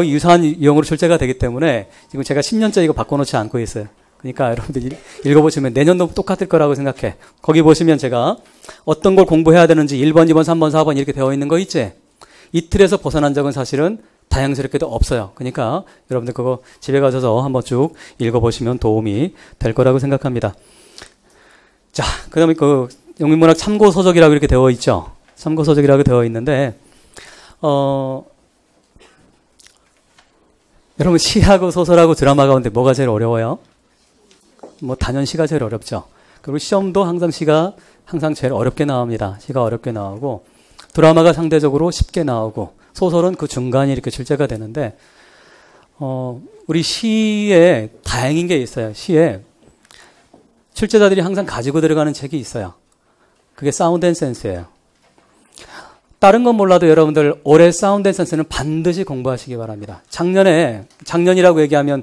유사한 유형으로 출제가 되기 때문에 지금 제가 10년째 이거 바꿔놓지 않고 있어요. 그러니까 여러분들 읽어보시면 내년도 똑같을 거라고 생각해. 거기 보시면 제가 어떤 걸 공부해야 되는지 1번, 2번, 3번, 4번 이렇게 되어 있는 거 있지? 이 틀에서 벗어난 적은 사실은 다양스럽게도 없어요. 그러니까 여러분들 그거 집에 가셔서 한번 쭉 읽어보시면 도움이 될 거라고 생각합니다. 자, 그 다음에 영문문학 참고서적이라고 이렇게 되어 있죠. 참고서적이라고 되어 있는데, 여러분 시하고 소설하고 드라마 가운데 뭐가 제일 어려워요? 뭐 단연 시가 제일 어렵죠. 그리고 시험도 항상 시가 제일 어렵게 나옵니다. 시가 어렵게 나오고, 드라마가 상대적으로 쉽게 나오고, 소설은 그 중간이 이렇게 출제가 되는데, 우리 시에 다행인 게 있어요. 시에 출제자들이 항상 가지고 들어가는 책이 있어요. 그게 사운드 앤 센스예요. 다른 건 몰라도 여러분들 올해 사운드 앤 센스는 반드시 공부하시기 바랍니다. 작년이라고 얘기하면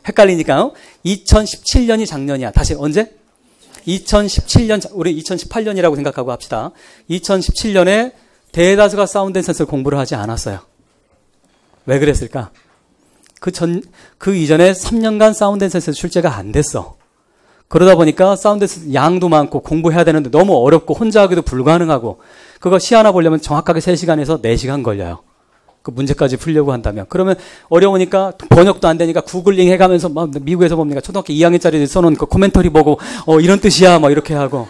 헷갈리니까 2017년이 작년이야. 다시 언제? 2017년, 우리 2018년이라고 생각하고 합시다. 2017년에 대다수가 사운드 앤 센스를 공부를 하지 않았어요. 왜 그랬을까? 그 이전에 3년간 사운드 앤 센스 출제가 안 됐어. 그러다 보니까 사운드 앤 센스 양도 많고 공부해야 되는데 너무 어렵고 혼자 하기도 불가능하고, 그거 시 하나 보려면 정확하게 3시간에서 4시간 걸려요. 그 문제까지 풀려고 한다면. 그러면 어려우니까 번역도 안 되니까 구글링 해가면서 막 미국에서 봅니까? 초등학교 2학년짜리 써놓은 그 코멘터리 보고 이런 뜻이야 막 이렇게 하고.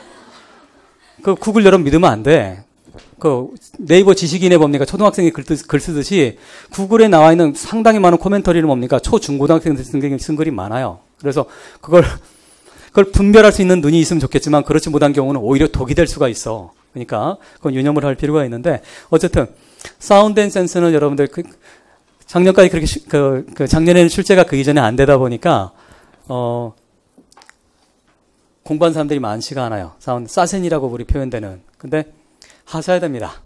그 구글 여러분 믿으면 안 돼. 그 네이버 지식인에 뭡니까? 초등학생이 글 쓰듯이 구글에 나와 있는 상당히 많은 코멘터리를 뭡니까? 초중고등학생들 쓴 글이 많아요. 그래서 그걸 분별할 수 있는 눈이 있으면 좋겠지만 그렇지 못한 경우는 오히려 독이 될 수가 있어. 그러니까 그건 유념을 할 필요가 있는데, 어쨌든 사운드 앤 센스는 여러분들 작년까지 그렇게 작년에는 출제가 그 이전에 안 되다 보니까 공부한 사람들이 많지가 않아요. 사센이라고 우리 표현되는. 근데 하셔야 됩니다.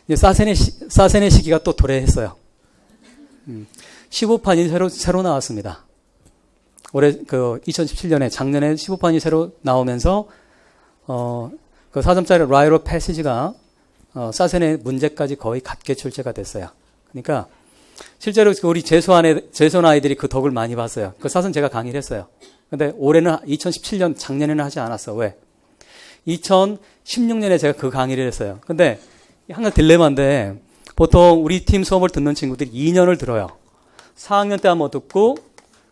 이제 사센의 시기가 또 도래했어요. 15판이 새로 나왔습니다. 올해 2017년에 작년에 15판이 새로 나오면서 그 4점짜리 라이로 패시지가 사센의 문제까지 거의 같게 출제가 됐어요. 그러니까 실제로 우리 재수한 아이들이 그 덕을 많이 봤어요. 그 사선 제가 강의를 했어요. 근데 올해는 2017년 작년에는 하지 않았어. 왜? 2016년에 제가 그 강의를 했어요. 근데 항상 딜레마인데, 보통 우리 팀 수업을 듣는 친구들이 2년을 들어요. 4학년 때 한번 듣고,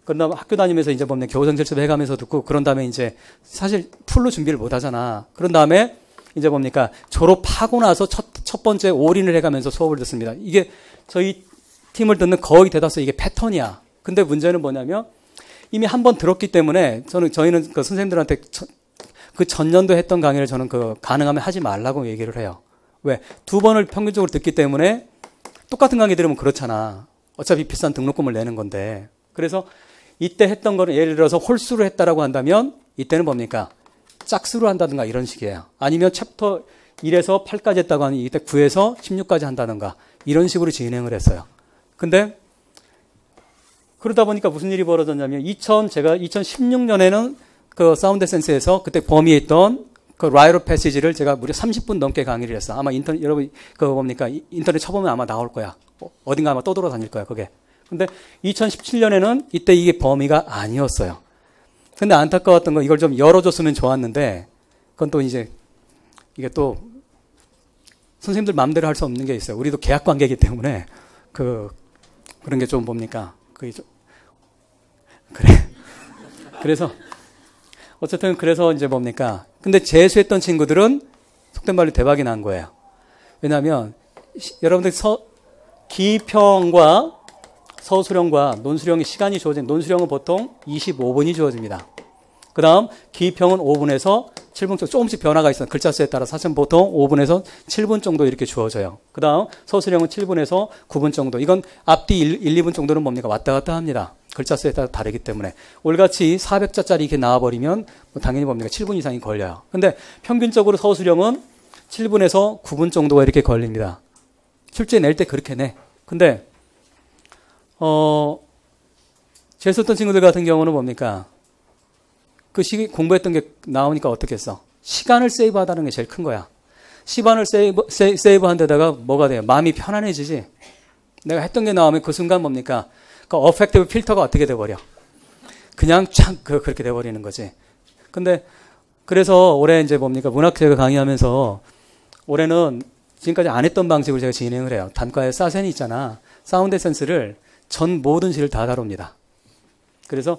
그런 다음에 학교 다니면서 이제 보면 교우생 실습 해가면서 듣고, 그런 다음에 이제 사실 풀로 준비를 못 하잖아. 그런 다음에 이제 뭡니까? 졸업하고 나서 첫 번째 올인을 해가면서 수업을 듣습니다. 이게 저희 팀을 듣는 거의 대다수 이게 패턴이야. 근데 문제는 뭐냐면 이미 한 번 들었기 때문에 저희는 그 선생님들한테 그 전년도 했던 강의를 저는 가능하면 하지 말라고 얘기를 해요. 왜? 2번을 평균적으로 듣기 때문에 똑같은 강의 들으면 그렇잖아. 어차피 비싼 등록금을 내는 건데. 그래서 이때 했던 거는 예를 들어서 홀수로 했다라고 한다면 이때는 뭡니까? 짝수로 한다든가 이런 식이에요. 아니면 챕터 1에서 8까지 했다고 하니 이때 9에서 16까지 한다든가 이런 식으로 진행을 했어요. 근데 그러다 보니까 무슨 일이 벌어졌냐면 제가 2016년에는 그 사운드 센스에서 그때 범위에 있던 그 라이트 오브 패시지를 제가 무려 30분 넘게 강의를 했어. 아마 여러분 인터넷 쳐보면 아마 나올 거야. 어딘가 아마 떠돌아다닐 거야, 그게. 근데 2017년에는 이때 이게 범위가 아니었어요. 근데 안타까웠던 건 이걸 좀 열어줬으면 좋았는데 그건 또 이제 이게 또 선생님들 마음대로 할 수 없는 게 있어요. 우리도 계약 관계이기 때문에 그런 게 좀 뭡니까? 그게 좀 그래. 그래서 이제 뭡니까? 근데 재수했던 친구들은 속된 말로 대박이 난 거예요. 왜냐하면 여러분들 기평과 서술형과 논술형의 시간이 주어진 논술형은 보통 25분이 주어집니다. 그 다음 기평은 5분에서 7분 정도 조금씩 변화가 있어요. 글자 수에 따라서 사실 보통 5분에서 7분 정도 이렇게 주어져요. 그 다음 서술형은 7분에서 9분 정도. 이건 앞뒤 1, 2분 정도는 뭡니까? 왔다 갔다 합니다. 글자 수에 따라 다르기 때문에. 올같이 400자짜리 이렇게 나와버리면 당연히 뭡니까? 7분 이상이 걸려요. 근데 평균적으로 서술형은 7분에서 9분 정도가 이렇게 걸립니다. 출제 낼 때 그렇게 내. 근데 재수했던 친구들 같은 경우는 뭡니까? 그 시기 공부했던 게 나오니까 어떻게 했어? 시간을 세이브하다는 게 제일 큰 거야. 시간을 세이브한 데다가 뭐가 돼요? 마음이 편안해지지. 내가 했던 게 나오면 그 순간 뭡니까? 그 어펙티브 필터가 어떻게 돼버려? 그냥 그렇게 돼버리는 거지. 근데 그래서 올해 이제 뭡니까? 문학제가 강의하면서 올해는 지금까지 안 했던 방식으로 제가 진행을 해요. 단과에 사센이 있잖아. 사운드 센스를 전 모든 시를 다 다룹니다. 그래서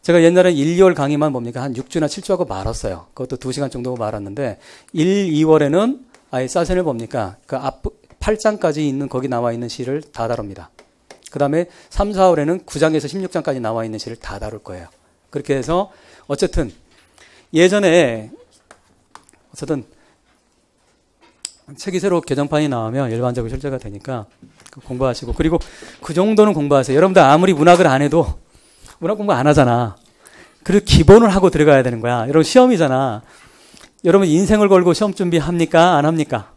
제가 옛날에 1, 2월 강의만 뭡니까? 한 6주나 7주 하고 말았어요. 그것도 2시간 정도 말았는데 1, 2월에는 아예 사센을 뭡니까? 그 앞 8장까지 있는 거기 나와 있는 시를 다 다룹니다. 그 다음에 3, 4월에는 9장에서 16장까지 나와 있는 시를 다 다룰 거예요. 그렇게 해서 어쨌든 예전에 책이 새로 개정판이 나오면 일반적으로 출제가 되니까 공부하시고 그리고 그 정도는 공부하세요. 여러분들 아무리 문학을 안 해도 문학 공부 안 하잖아. 그리고 기본을 하고 들어가야 되는 거야. 여러분 시험이잖아. 여러분 인생을 걸고 시험 준비합니까? 안 합니까?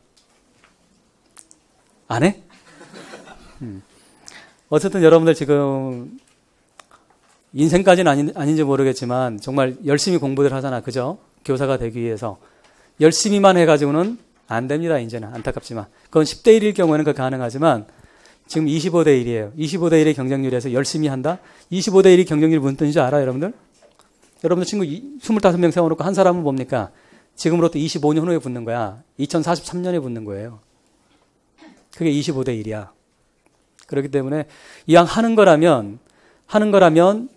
안 해? 어쨌든 여러분들 지금 인생까지는 아닌지 모르겠지만 정말 열심히 공부들 하잖아. 그죠? 교사가 되기 위해서. 열심히만 해가지고는 안 됩니다. 이제는 안타깝지만. 그건 10대 1일 경우에는 그 가능하지만 지금 25대 1이에요. 25대 1의 경쟁률에서 열심히 한다? 25대 1이 경쟁률이 무슨 뜻인지 알아요, 여러분들? 여러분들 친구 25명 세워놓고 한 사람은 뭡니까? 지금으로부터 25년 후에 붙는 거야. 2043년에 붙는 거예요. 그게 25대 1이야. 그렇기 때문에 이왕 하는 거라면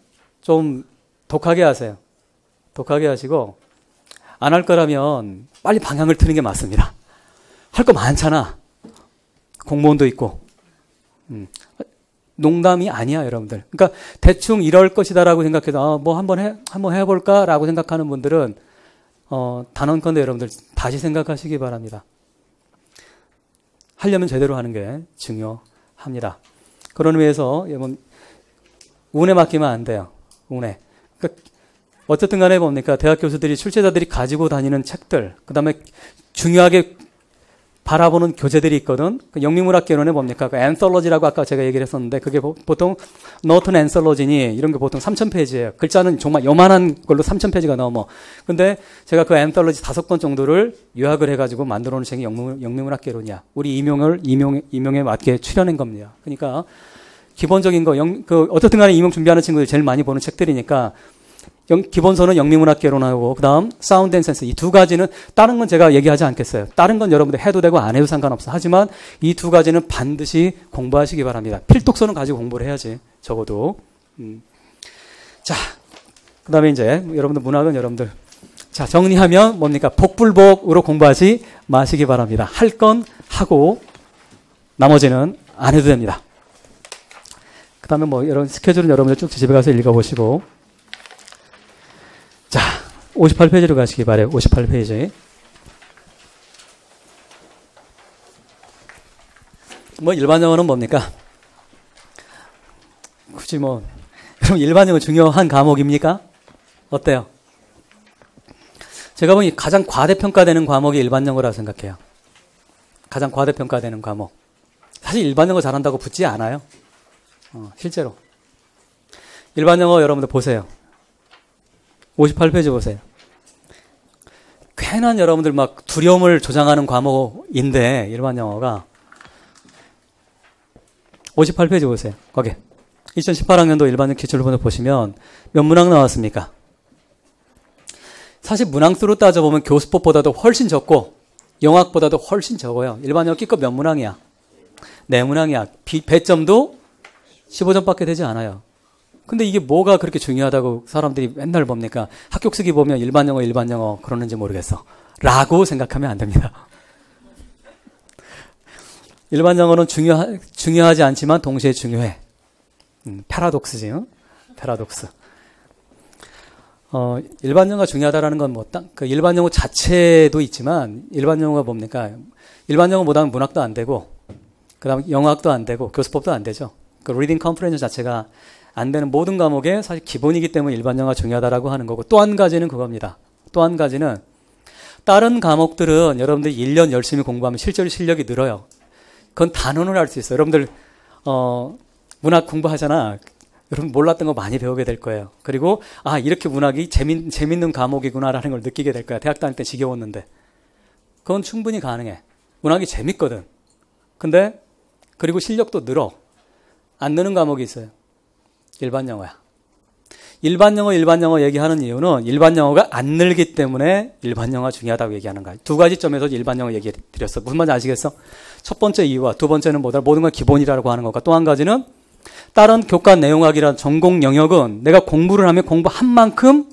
좀 독하게 하세요. 독하게 하시고 안 할 거라면 빨리 방향을 트는 게 맞습니다. 할 거 많잖아. 공무원도 있고. 농담이 아니야, 여러분들. 그러니까 대충 이럴 것이다라고 생각해서 뭐 한번 해볼까라고 생각하는 분들은 단언컨대 여러분들 다시 생각하시기 바랍니다. 하려면 제대로 하는 게 중요합니다. 그런 의미에서 여러분 운에 맡기면 안 돼요. 운에. 그러니까 어쨌든 간에 뭡니까? 대학 교수들이 출제자들이 가지고 다니는 책들, 그다음에 중요하게 바라보는 교재들이 있거든. 그 영미문학개론에 뭡니까? 그 앤솔로지라고 아까 제가 얘기를 했었는데 그게 보통 노튼 앤솔로지니 이런 게 보통 3,000페이지예요. 글자는 정말 요만한 걸로 3,000페이지가 넘어. 근데 제가 그 앤솔로지 5권 정도를 요약을 해가지고 만들어 놓은 책이 영미문학개론이야. 우리 임용에 맞게 추려낸 겁니다. 그러니까 기본적인 거, 어쨌든 간에 임용 준비하는 친구들이 제일 많이 보는 책들이니까 기본서는 영미문학개론하고 그 다음 사운드 앤 센스 이 두 가지는 다른 건 제가 얘기하지 않겠어요. 다른 건 여러분들 해도 되고 안 해도 상관없어. 하지만 이 두 가지는 반드시 공부하시기 바랍니다. 필독서는 가지고 공부를 해야지. 적어도. 자, 그 다음에 이제 여러분들 문학은 여러분들 자 정리하면 뭡니까? 복불복으로 공부하지 마시기 바랍니다. 할 건 하고 나머지는 안 해도 됩니다. 그 다음에 뭐 여러분 스케줄은 여러분들 쭉 집에 가서 읽어보시고 58페이지로 가시기 바래요. 58페이지. 뭐 일반 영어는 뭡니까? 굳이 뭐 여러분 일반 영어 중요한 과목입니까? 어때요? 제가 보기 가장 과대평가되는 과목이 일반 영어라고 생각해요. 가장 과대평가되는 과목. 사실 일반 영어 잘한다고 붙지 않아요. 실제로. 일반 영어 여러분들 보세요. 58페이지 보세요. 괜한 여러분들 막 두려움을 조장하는 과목인데 일반 영어가 58페이지 보세요. 거기 2018학년도 일반적 기출문을 보시면 몇 문항 나왔습니까? 사실 문항수로 따져보면 교수법보다도 훨씬 적고 영어학보다도 훨씬 적어요. 일반 영어 B급 몇 문항이야? 4문항이야. 배점도 15점밖에 되지 않아요. 근데 이게 뭐가 그렇게 중요하다고 사람들이 맨날 봅니까? 학교 쓰기 보면 일반 영어 그러는지 모르겠어. 라고 생각하면 안 됩니다. 일반 영어는 중요하지 않지만 동시에 중요해. 패러독스지, 패러독스. 일반 영어가 중요하다라는 건 뭐, 그 일반 영어 자체도 있지만, 일반 영어가 뭡니까? 일반 영어 못하면 문학도 안 되고, 그 다음에 영어학도 안 되고, 교수법도 안 되죠. 그 리딩 컴프레hen션 자체가 안 되는 모든 과목의 사실 기본이기 때문에 일반 영어가 중요하다라고 하는 거고, 또 한 가지는 그겁니다. 또 한 가지는, 다른 과목들은 여러분들이 1년 열심히 공부하면 실제로 실력이 늘어요. 그건 단언을 할 수 있어요. 여러분들, 문학 공부하잖아. 여러분 몰랐던 거 많이 배우게 될 거예요. 그리고 이렇게 문학이 재밌는 과목이구나라는 걸 느끼게 될 거야. 대학 다닐 때 지겨웠는데. 그건 충분히 가능해. 문학이 재밌거든. 근데 그리고 실력도 늘어. 안 느는 과목이 있어요. 일반 영어야. 일반 영어 얘기하는 이유는 일반 영어가 안 늘기 때문에 일반 영어가 중요하다고 얘기하는 거야. 두 가지 점에서 일반 영어 얘기 드렸어. 무슨 말인지 아시겠어? 첫 번째 이유와 두 번째는 뭐다? 모든 건 기본이라고 하는 것과 또 한 가지는 다른 교과 내용학이란 전공 영역은 내가 공부를 하면 공부한 만큼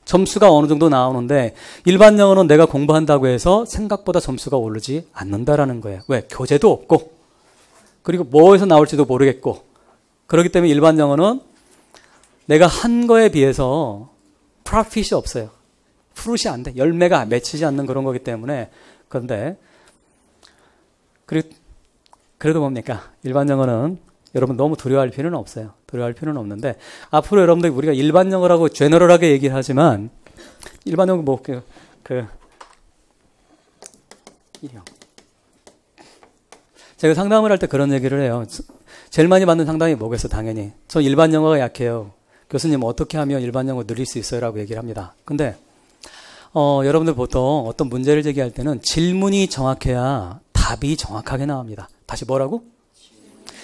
점수가 어느 정도 나오는데 일반 영어는 내가 공부한다고 해서 생각보다 점수가 오르지 않는다라는 거예요. 왜? 교재도 없고 그리고 뭐에서 나올지도 모르겠고 그렇기 때문에 일반 영어는 내가 한 거에 비해서 프로핏이 없어요. 프루시 안 돼. 열매가 맺히지 않는 그런 거기 때문에 그런데 그래도 뭡니까? 일반 영어는 여러분 너무 두려워할 필요는 없어요. 두려워할 필요는 없는데 앞으로 여러분들 우리가 일반 영어라고 제너럴하게 얘기를 하지만 일반 영어 뭐 일형 제가 상담을 할 때 그런 얘기를 해요. 제일 많이 받는 상담이 뭐겠어? 당연히 저 일반 영어가 약해요. 교수님 어떻게 하면 일반 영어 늘릴 수 있어요? 라고 얘기를 합니다. 근데 여러분들 보통 어떤 문제를 제기할 때는 질문이 정확해야 답이 정확하게 나옵니다. 다시 뭐라고?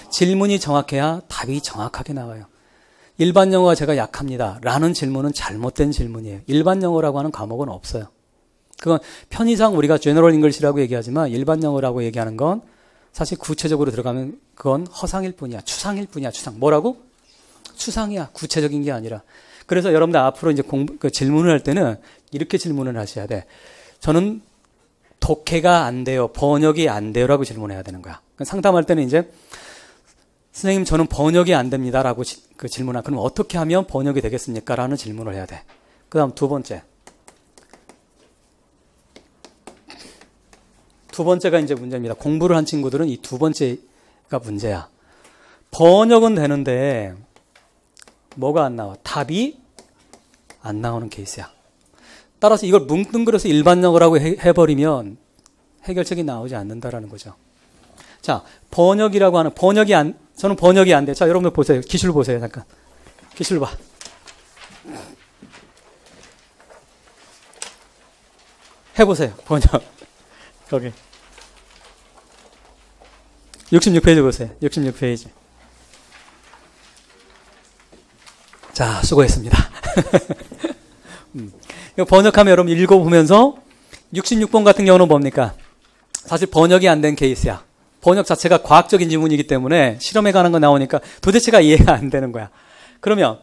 질문이 정확해야 답이 정확하게 나와요. 일반 영어가 제가 약합니다. 라는 질문은 잘못된 질문이에요. 일반 영어라고 하는 과목은 없어요. 그건 편의상 우리가 General English라고 얘기하지만 일반 영어라고 얘기하는 건 사실 구체적으로 들어가면 그건 허상일 뿐이야. 추상일 뿐이야. 추상. 뭐라고? 추상이야. 구체적인 게 아니라. 그래서 여러분들 앞으로 이제 질문을 할 때는 이렇게 질문을 하셔야 돼. 저는 독해가 안 돼요. 번역이 안 돼요. 라고 질문해야 되는 거야. 상담할 때는 이제 선생님 저는 번역이 안 됩니다. 라고 질문하. 그럼 어떻게 하면 번역이 되겠습니까? 라는 질문을 해야 돼. 그 다음 두 번째. 두 번째가 이제 문제입니다. 공부를 한 친구들은 이 두 번째가 문제야. 번역은 되는데 뭐가 안 나와? 답이 안 나오는 케이스야. 따라서 이걸 뭉뚱그려서 일반 영어라고 해버리면 해결책이 나오지 않는다라는 거죠. 자, 번역이라고 하는 저는 번역이 안 돼. 자, 여러분들 보세요. 기술 보세요. 잠깐. 기술 봐. 해보세요. 번역. 거기. 66페이지 보세요. 66페이지. 자, 수고했습니다. 이거 번역하면 여러분 읽어보면서 66번 같은 경우는 뭡니까? 사실 번역이 안 된 케이스야. 번역 자체가 과학적인 지문이기 때문에 실험에 관한 거 나오니까 도대체가 이해가 안 되는 거야. 그러면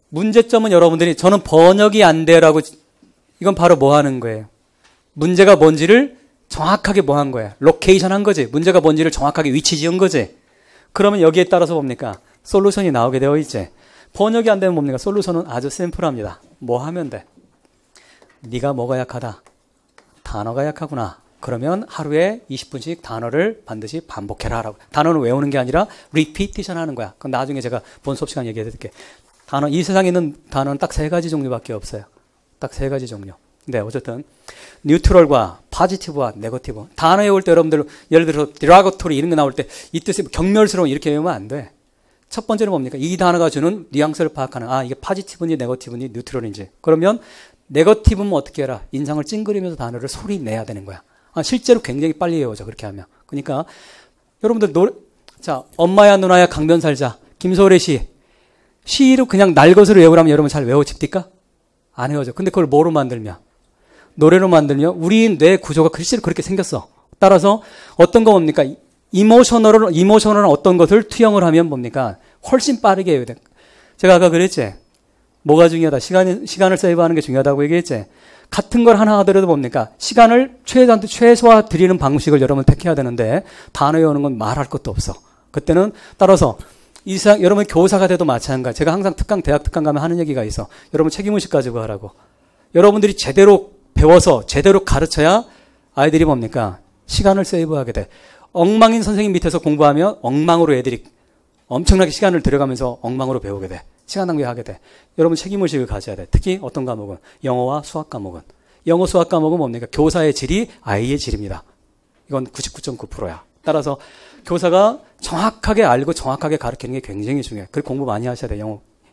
문제점은 여러분들이 저는 번역이 안 돼라고 이건 바로 뭐 하는 거예요? 문제가 뭔지를 정확하게 뭐 한 거야? 로케이션 한 거지. 문제가 뭔지를 정확하게 위치 지은 거지. 그러면 여기에 따라서 뭡니까? 솔루션이 나오게 되어 있지. 번역이 안 되면 뭡니까? 솔루션은 아주 심플합니다. 뭐 하면 돼? 네가 뭐가 약하다? 단어가 약하구나. 그러면 하루에 20분씩 단어를 반드시 반복해라 라고. 단어는 외우는 게 아니라 리피티션 하는 거야. 그건 나중에 제가 본 수업 시간 얘기해 드릴게. 단어, 이 세상에 있는 단어는 딱 3가지 종류밖에 없어요. 딱 3가지 종류. 네, 어쨌든 뉴트럴과 포지티브와 네거티브. 단어 외울 때 여러분들 예를 들어서 디라고토리 이런 거 나올 때 이 뜻이 경멸스러운 이렇게 외우면 안 돼. 첫 번째는 뭡니까? 이 단어가 주는 뉘앙스를 파악하는, 아, 이게 포지티브니 네거티브니 뉴트럴인지. 그러면 네거티브는 어떻게 해라? 인상을 찡그리면서 단어를 소리 내야 되는 거야. 아, 실제로 굉장히 빨리 외워져, 그렇게 하면. 그러니까 여러분들 자, 엄마야 누나야 강변 살자. 김소래 시. 시로 그냥 날 것으로 외우라면 여러분 잘 외워집니까? 안 외워져. 근데 그걸 뭐로 만들면? 노래로 만들면 우리 뇌 구조가 실제로 그렇게 생겼어. 따라서 어떤 거 뭡니까? 이모셔널은 어떤 것을 투영을 하면 뭡니까? 훨씬 빠르게 외워야 돼. 제가 아까 그랬지? 뭐가 중요하다? 시간을 세이브하는 게 중요하다고 얘기했지? 같은 걸 하나 하더라도 뭡니까? 시간을 최소화 드리는 방식을 여러분 택해야 되는데 단어 외우는 건 말할 것도 없어. 그때는 따라서 이 세상 여러분 교사가 돼도 마찬가지. 제가 항상 대학 특강 가면 하는 얘기가 있어. 여러분 책임의식 가지고 하라고. 여러분들이 제대로 배워서 제대로 가르쳐야 아이들이 뭡니까? 시간을 세이브하게 돼. 엉망인 선생님 밑에서 공부하면 엉망으로 애들이 엄청나게 시간을 들여가면서 엉망으로 배우게 돼. 시간 낭비하게 돼. 여러분 책임의식을 가져야 돼. 특히 어떤 과목은? 영어와 수학 과목은. 영어 수학 과목은 뭡니까? 교사의 질이 아이의 질입니다. 이건 99.9%야. 따라서 교사가 정확하게 알고 정확하게 가르치는 게 굉장히 중요해. 그리고 공부 많이 하셔야 돼.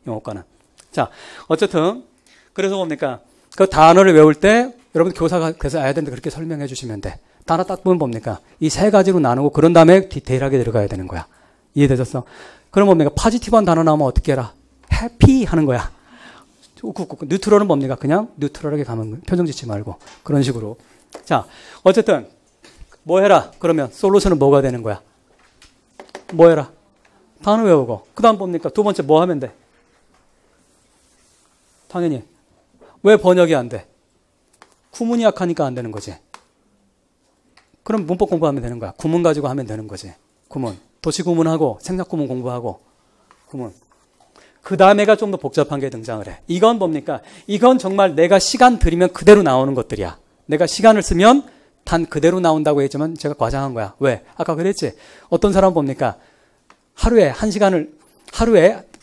영어과는. 자, 어쨌든 그래서 뭡니까? 그 단어를 외울 때 여러분 교사가 그래서 알아야 되는데 그렇게 설명해 주시면 돼. 단어 딱 보면 뭡니까? 이 3가지로 나누고 그런 다음에 디테일하게 들어가야 되는 거야. 이해되셨어? 그럼 뭡니까? 포지티브한 단어 나오면 어떻게 해라? 해피 하는 거야. 뉴트럴은 뭡니까? 그냥 뉴트럴하게 가면 표정 짓지 말고 그런 식으로. 자, 어쨌든 뭐 해라? 그러면 솔루션은 뭐가 되는 거야? 뭐 해라? 단어 외우고. 그 다음 뭡니까? 두 번째 뭐 하면 돼? 당연히. 왜 번역이 안 돼? 구문이 약하니까 안 되는 거지. 그럼 문법 공부하면 되는 거야. 구문 가지고 하면 되는 거지. 구문. 도시구문하고 생략구문 공부하고 구문. 그 다음에가 좀 더 복잡한 게 등장을 해. 이건 뭡니까? 이건 정말 내가 시간 들이면 그대로 나오는 것들이야. 내가 시간을 쓰면 단 그대로 나온다고 했지만 제가 과장한 거야. 왜? 아까 그랬지? 어떤 사람은 뭡니까? 하루에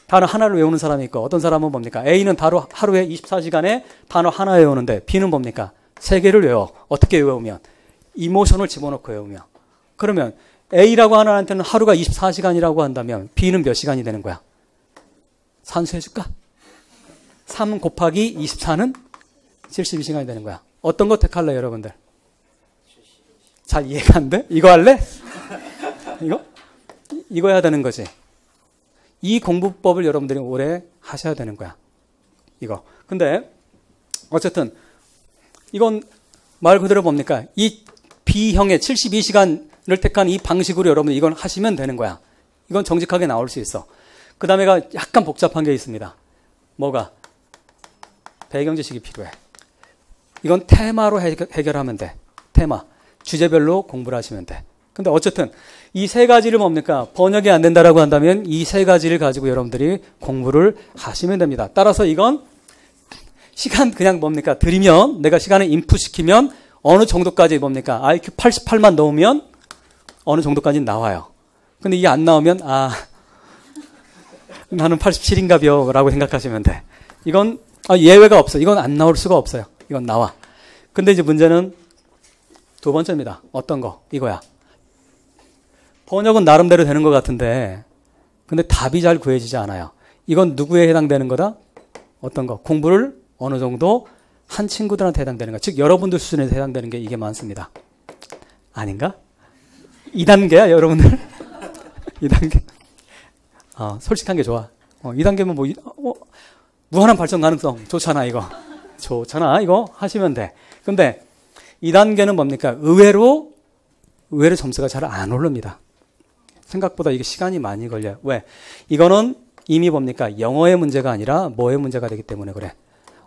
단어 하나를 외우는 사람이 있고 어떤 사람은 뭡니까? A는 하루에 24시간에 단어 하나 외우는데 B는 뭡니까? 3개를 외워. 어떻게 외우면? 이모션을 집어넣고 외우면. 그러면 A라고 하는 한테는 하루가 24시간이라고 한다면 B는 몇 시간이 되는 거야? 산수해줄까? 3 곱하기 24는 72시간이 되는 거야. 어떤 거 택할래 여러분들? 잘 이해가 안 돼? 이거 할래? 이거 해야 되는 거지. 이 공부법을 여러분들이 오래 하셔야 되는 거야. 이거. 근데 어쨌든 이건 말 그대로 뭡니까? 이 B형의 72시간을 택한 이 방식으로 여러분 이건 하시면 되는 거야. 이건 정직하게 나올 수 있어. 그 다음에가 약간 복잡한 게 있습니다. 뭐가? 배경 지식이 필요해. 이건 테마로 해결하면 돼. 테마. 주제별로 공부를 하시면 돼. 근데 어쨌든 이 3가지를 뭡니까? 번역이 안 된다라고 한다면 이 3가지를 가지고 여러분들이 공부를 하시면 됩니다. 따라서 이건 시간 그냥 뭡니까? 들이면 내가 시간을 인풋시키면 어느 정도까지 뭡니까? IQ 88만 넣으면 어느 정도까지 나와요. 근데 이게 안 나오면 나는 87인가벼 라고 생각하시면 돼. 이건 예외가 없어. 이건 안 나올 수가 없어요. 이건 나와. 근데 이제 문제는 두 번째입니다. 어떤 거? 이거야. 번역은 나름대로 되는 것 같은데 근데 답이 잘 구해지지 않아요. 이건 누구에 해당되는 거다? 어떤 거? 공부를 어느 정도 한 친구들한테 해당되는 거. 즉 여러분들 수준에 해당되는 게 이게 많습니다. 아닌가? 2단계야 여러분들? 2단계. 솔직한 게 좋아. 2단계면 무한한 발전 가능성 좋잖아 이거. 좋잖아 이거 하시면 돼. 근데 2단계는 뭡니까? 의외로 점수가 잘 안 오릅니다. 생각보다 이게 시간이 많이 걸려요. 왜? 이거는 이미 뭡니까? 영어의 문제가 아니라 뭐의 문제가 되기 때문에 그래.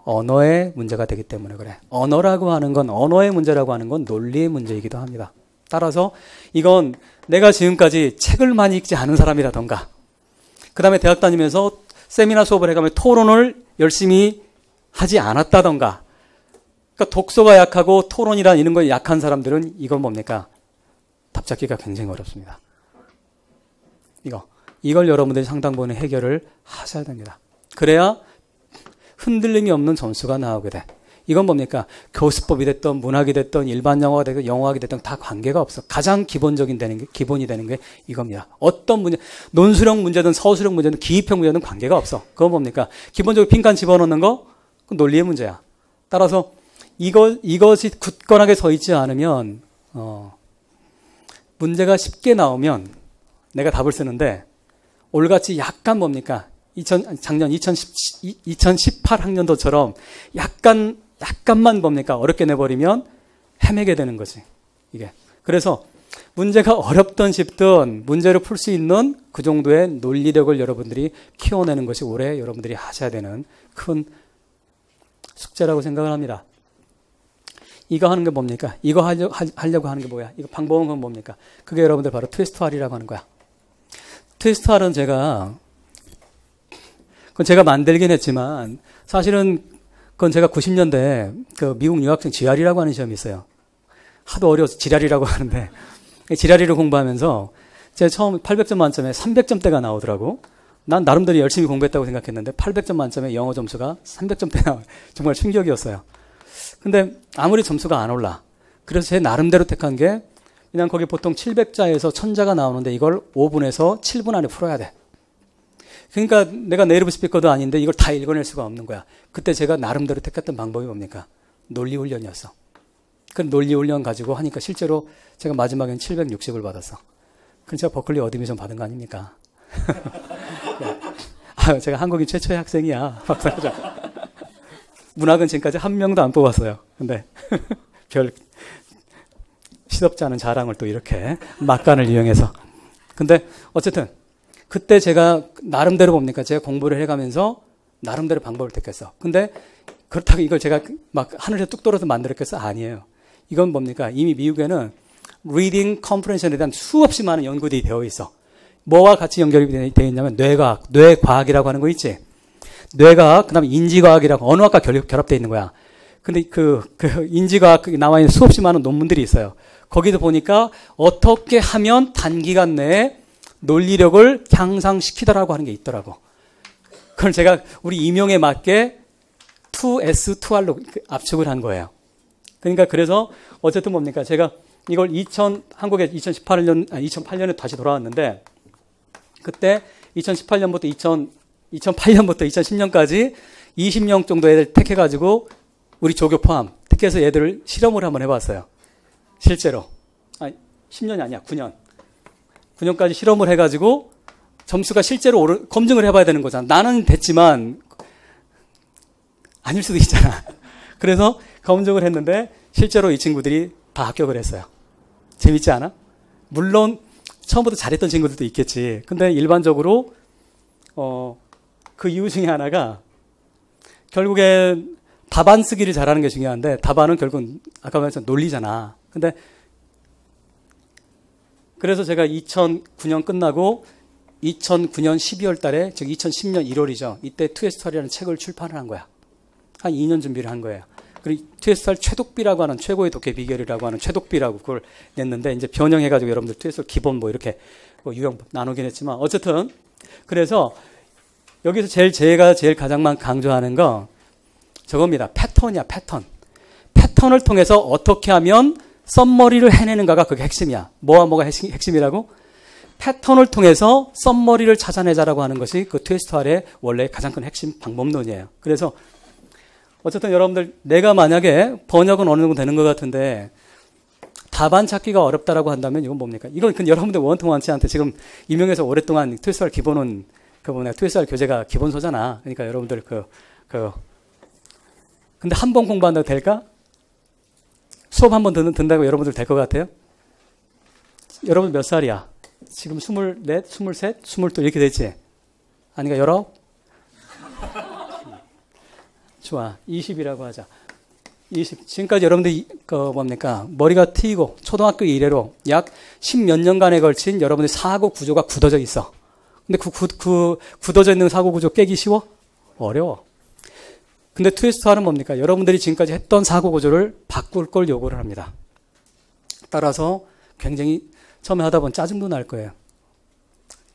언어의 문제가 되기 때문에 그래. 언어라고 하는 건 언어의 문제라고 하는 건 논리의 문제이기도 합니다. 따라서 이건 내가 지금까지 책을 많이 읽지 않은 사람이라던가 그 다음에 대학 다니면서 세미나 수업을 해가면 토론을 열심히 하지 않았다던가 그러니까 독서가 약하고 토론이란 이런 거에 약한 사람들은 이건 뭡니까? 답 찾기가 굉장히 어렵습니다. 이걸 여러분들이 상당 부분 해결을 하셔야 됩니다. 그래야 흔들림이 없는 점수가 나오게 돼. 이건 뭡니까? 교수법이 됐던 문학이 됐던 일반 영어가 됐든 영어학이 됐든 다 관계가 없어. 가장 기본적인 기본이 되는 게 이겁니다. 어떤 문제, 논술형 문제든 서술형 문제든 기입형 문제든 관계가 없어. 그건 뭡니까? 기본적으로 빈칸 집어넣는 거, 그건 논리의 문제야. 따라서 이것이 굳건하게 서 있지 않으면, 문제가 쉽게 나오면 내가 답을 쓰는데, 올같이 약간 뭡니까? 작년 2018 학년도처럼 약간만 뭡니까? 어렵게 내버리면 헤매게 되는 거지. 이게. 그래서 문제가 어렵든 쉽든 문제를 풀 수 있는 그 정도의 논리력을 여러분들이 키워내는 것이 올해 여러분들이 하셔야 되는 큰 숙제라고 생각을 합니다. 이거 하는 게 뭡니까? 이거 하려고 하는 게 뭐야? 이거 방법은 뭡니까? 그게 여러분들 바로 트위스트 R이라고 하는 거야. 트위스트 R은 그건 제가 만들긴 했지만 사실은 그건 제가 90년대 그 미국 유학생 GR이라고 하는 시험이 있어요. 하도 어려워서 지랄이라고 하는데 지랄이를 공부하면서 제가 처음 800점 만점에 300점대가 나오더라고. 난 나름대로 열심히 공부했다고 생각했는데 800점 만점에 영어 점수가 300점대 나와요. 정말 충격이었어요. 근데 아무리 점수가 안 올라. 그래서 제 나름대로 택한 게 그냥 거기 보통 700자에서 1000자가 나오는데 이걸 5분에서 7분 안에 풀어야 돼. 그러니까 내가 네이티브 스피커도 아닌데 이걸 다 읽어낼 수가 없는 거야. 그때 제가 나름대로 택했던 방법이 뭡니까? 논리훈련이었어. 그 논리훈련 가지고 하니까 실제로 제가 마지막엔 760을 받았어. 그럼 제가 버클리 어드미션 받은 거 아닙니까? 제가 한국인 최초의 학생이야. 박사장. 문학은 지금까지 한 명도 안 뽑았어요. 근데 별 시덥지 않은 자랑을 또 이렇게 막간을 이용해서. 근데 어쨌든 그때 제가 나름대로 뭡니까? 제가 공부를 해가면서 나름대로 방법을 택했어. 근데 그렇다고 이걸 제가 막 하늘에 뚝 떨어서 만들었겠어? 아니에요. 이건 뭡니까? 이미 미국에는 리딩 컴프레hension에 대한 수없이 많은 연구들이 되어 있어. 뭐와 같이 연결이 되어 있냐면 뇌과학, 뇌과학이라고 하는 거 있지? 뇌과학, 그 다음에 인지과학이라고 언어학과 결합되어 있는 거야. 근데 그 인지과학 나와 있는 수없이 많은 논문들이 있어요. 거기도 보니까 어떻게 하면 단기간 내에 논리력을 향상시키더라고 하는 게 있더라고. 그걸 제가 우리 임용에 맞게 2S, 2R로 압축을 한 거예요. 그러니까 그래서 어쨌든 뭡니까? 제가 이걸 한국에 2008년에 다시 돌아왔는데 그때 2018년부터 2008년부터 2010년까지 20명 정도 애들 택해가지고 우리 조교 포함 택해서 얘들을 실험을 한번 해봤어요. 실제로. 10년이 아니야. 9년까지 실험을 해가지고 점수가 실제로 검증을 해봐야 되는 거잖아. 나는 됐지만 아닐 수도 있잖아. 그래서 검증을 했는데 실제로 이 친구들이 다 합격을 했어요. 재밌지 않아? 물론 처음부터 잘했던 친구들도 있겠지. 근데 일반적으로 그 이유 중에 하나가 결국에 답안 쓰기를 잘하는 게 중요한데 답안은 결국은 아까 말했던 논리잖아. 근데 그래서 제가 2009년 끝나고 2009년 12월 달에 즉 2010년 1월이죠. 이때 트위스트R이라는 책을 출판을 한 거야. 한 2년 준비를 한 거예요. 그리고 트위스트R 최독비라고 하는 최고의 독해 비결이라고 하는 최독비라고 그걸 냈는데 이제 변형해가지고 여러분들 트위스트R 기본 뭐 이렇게 유형 나누긴 했지만 어쨌든 그래서 여기서 제가 제일 가장 강조하는 거 저겁니다. 패턴이야, 패턴. 패턴을 통해서 어떻게 하면 썸머리를 해내는가가 그게 핵심이야. 뭐가 핵심이라고? 패턴을 통해서 썸머리를 찾아내자라고 하는 것이 그 트위스트R의 원래 가장 큰 핵심 방법론이에요. 그래서 어쨌든 여러분들 내가 만약에 번역은 어느 정도 되는 것 같은데 답안 찾기가 어렵다라고 한다면 이건 뭡니까? 이건 여러분들 원통원치한테 지금 임용해서 오랫동안 트위스트R 기본은 트위스트R 교재가 기본소잖아. 그러니까 여러분들 근데 한 번 공부한다고 될까? 수업 한 번 듣는다고 여러분들 될 것 같아요? 여러분 몇 살이야? 지금 24, 23, 22 이렇게 됐지? 아니가 19? 좋아. 20이라고 하자. 20. 지금까지 여러분들 머리가 트이고 초등학교 이래로 약 10몇 년간에 걸친 여러분들 사고 구조가 굳어져 있어. 근데 굳어져 있는 사고 구조 깨기 쉬워? 어려워. 근데 트위스트화는 뭡니까? 여러분들이 지금까지 했던 사고 구조를 바꿀 걸 요구를 합니다. 따라서 굉장히 처음에 하다 보면 짜증도 날 거예요.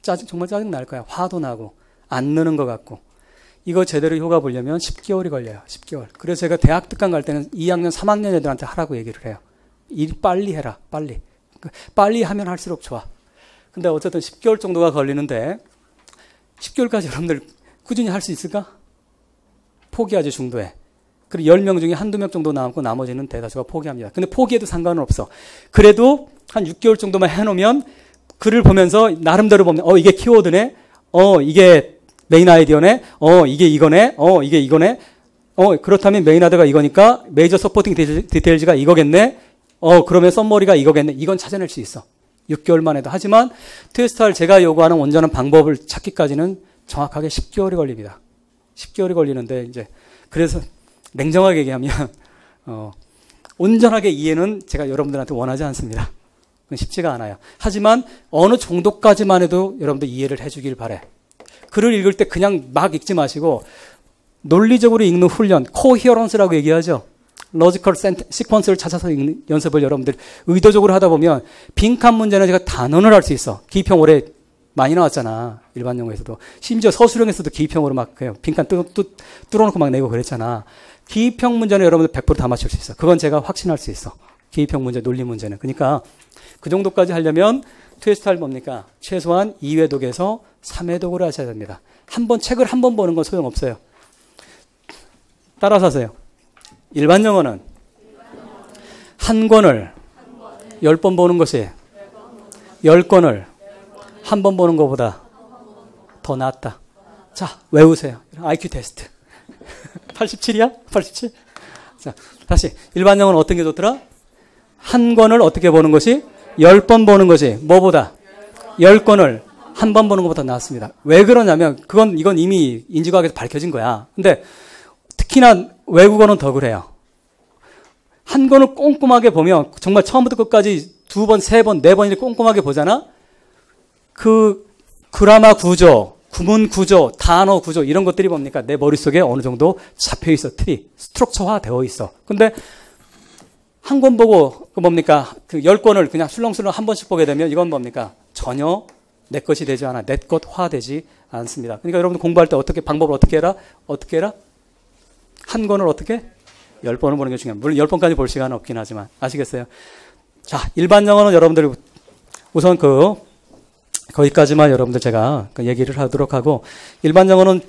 정말 짜증 날 거야. 화도 나고 안 느는 것 같고. 이거 제대로 효과 보려면 10개월이 걸려요. 10개월. 그래서 제가 대학 특강 갈 때는 2학년, 3학년 애들한테 하라고 얘기를 해요. 일 빨리 해라. 빨리. 빨리 하면 할수록 좋아. 근데 어쨌든 10개월 정도가 걸리는데 10개월까지 여러분들 꾸준히 할 수 있을까? 포기하죠, 중도에. 그리고 10명 중에 한두 명 정도 남고 나머지는 대다수가 포기합니다. 근데 포기해도 상관은 없어. 그래도 한 6개월 정도만 해놓으면 글을 보면서 나름대로 보면 이게 키워드네. 이게 메인 아이디어네. 이게 이거네. 이게 이거네. 그렇다면 메인 아이디어가 이거니까 메이저 서포팅 디테일즈가 이거겠네. 그러면 썸머리가 이거겠네. 이건 찾아낼 수 있어. 6개월만 해도. 하지만 트위스트화를 제가 요구하는 온전한 방법을 찾기까지는 정확하게 10개월이 걸립니다. 10개월이 걸리는데 이제 그래서 냉정하게 얘기하면 온전하게 이해는 제가 여러분들한테 원하지 않습니다. 그건 쉽지가 않아요. 하지만 어느 정도까지만 해도 여러분들 이해를 해주길 바래. 글을 읽을 때 그냥 막 읽지 마시고 논리적으로 읽는 훈련, 코히어런스라고 얘기하죠. 로지컬 시퀀스를 찾아서 읽는 연습을 여러분들 의도적으로 하다 보면 빈칸 문제는 제가 단언을 할 수 있어. 기입형 올해 많이 나왔잖아. 일반 영어에서도. 심지어 서술형에서도 기입형으로 막 그냥 빈칸 뚫어놓고 막 내고 그랬잖아. 기입형 문제는 여러분들 100% 다 맞출 수 있어. 그건 제가 확신할 수 있어. 기입형 문제, 논리 문제는. 그러니까 그 정도까지 하려면 트위스트화를 뭡니까? 최소한 2회독에서 3회독으로 하셔야 됩니다. 책을 한 번 보는 건 소용없어요. 따라서 하세요. 일반 영어는 한 권을 10번 보는 것이 10권을 한 번 보는 것보다 더 낫다. 자, 외우세요. IQ 테스트. 87이야? 87? 자, 다시. 일반 영어는 어떤 게 좋더라? 한 권을 어떻게 보는 것이 10번 보는 것이 뭐보다 10권을 한 번 보는 것보다 낫습니다. 왜 그러냐면 이건 이미 인지과학에서 밝혀진 거야. 근데 특히나 외국어는 더 그래요. 한 권을 꼼꼼하게 보면 정말 처음부터 끝까지 2번, 3번, 4번 이렇게 꼼꼼하게 보잖아. 그 그라마 구조, 구문 구조, 단어 구조 이런 것들이 뭡니까? 내 머릿속에 어느 정도 잡혀 있어. 틀이 스트럭처화 되어 있어. 근데 한 권 보고 뭡니까? 그 10권을 그냥 술렁술렁 한 번씩 보게 되면 이건 뭡니까? 전혀 내 것이 되지 않아. 내 것화 되지 않습니다. 그러니까 여러분 공부할 때 방법을 어떻게 해라? 어떻게 해라? 한 권을 어떻게? 10번을 보는 게 중요합니다. 물론 10번까지 볼 시간은 없긴 하지만. 아시겠어요? 자, 일반 영어는 여러분들이 우선 거기까지만 여러분들 제가 얘기를 하도록 하고, 일반 영어는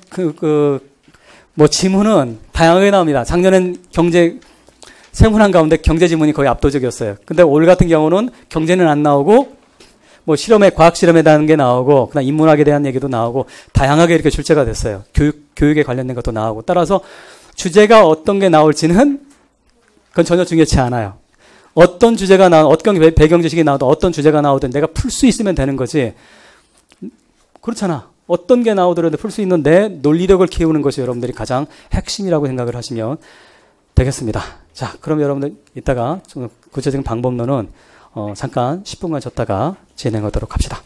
지문은 다양하게 나옵니다. 작년엔 세문학 가운데 경제 지문이 거의 압도적이었어요. 근데 올 같은 경우는 경제는 안 나오고, 과학 실험에 대한 게 나오고, 그다음 인문학에 대한 얘기도 나오고, 다양하게 이렇게 출제가 됐어요. 교육에 관련된 것도 나오고, 따라서 주제가 어떤 게 나올지는 그건 전혀 중요치 않아요. 어떤 주제가 어떤 배경 지식이 나오든 어떤 주제가 나오든 내가 풀 수 있으면 되는 거지. 그렇잖아. 어떤 게 나오더라도 풀 수 있는 내 논리력을 키우는 것이 여러분들이 가장 핵심이라고 생각을 하시면 되겠습니다. 자, 그럼 여러분들 이따가 좀 구체적인 방법론은 잠깐 10분간 졌다가 진행하도록 합시다.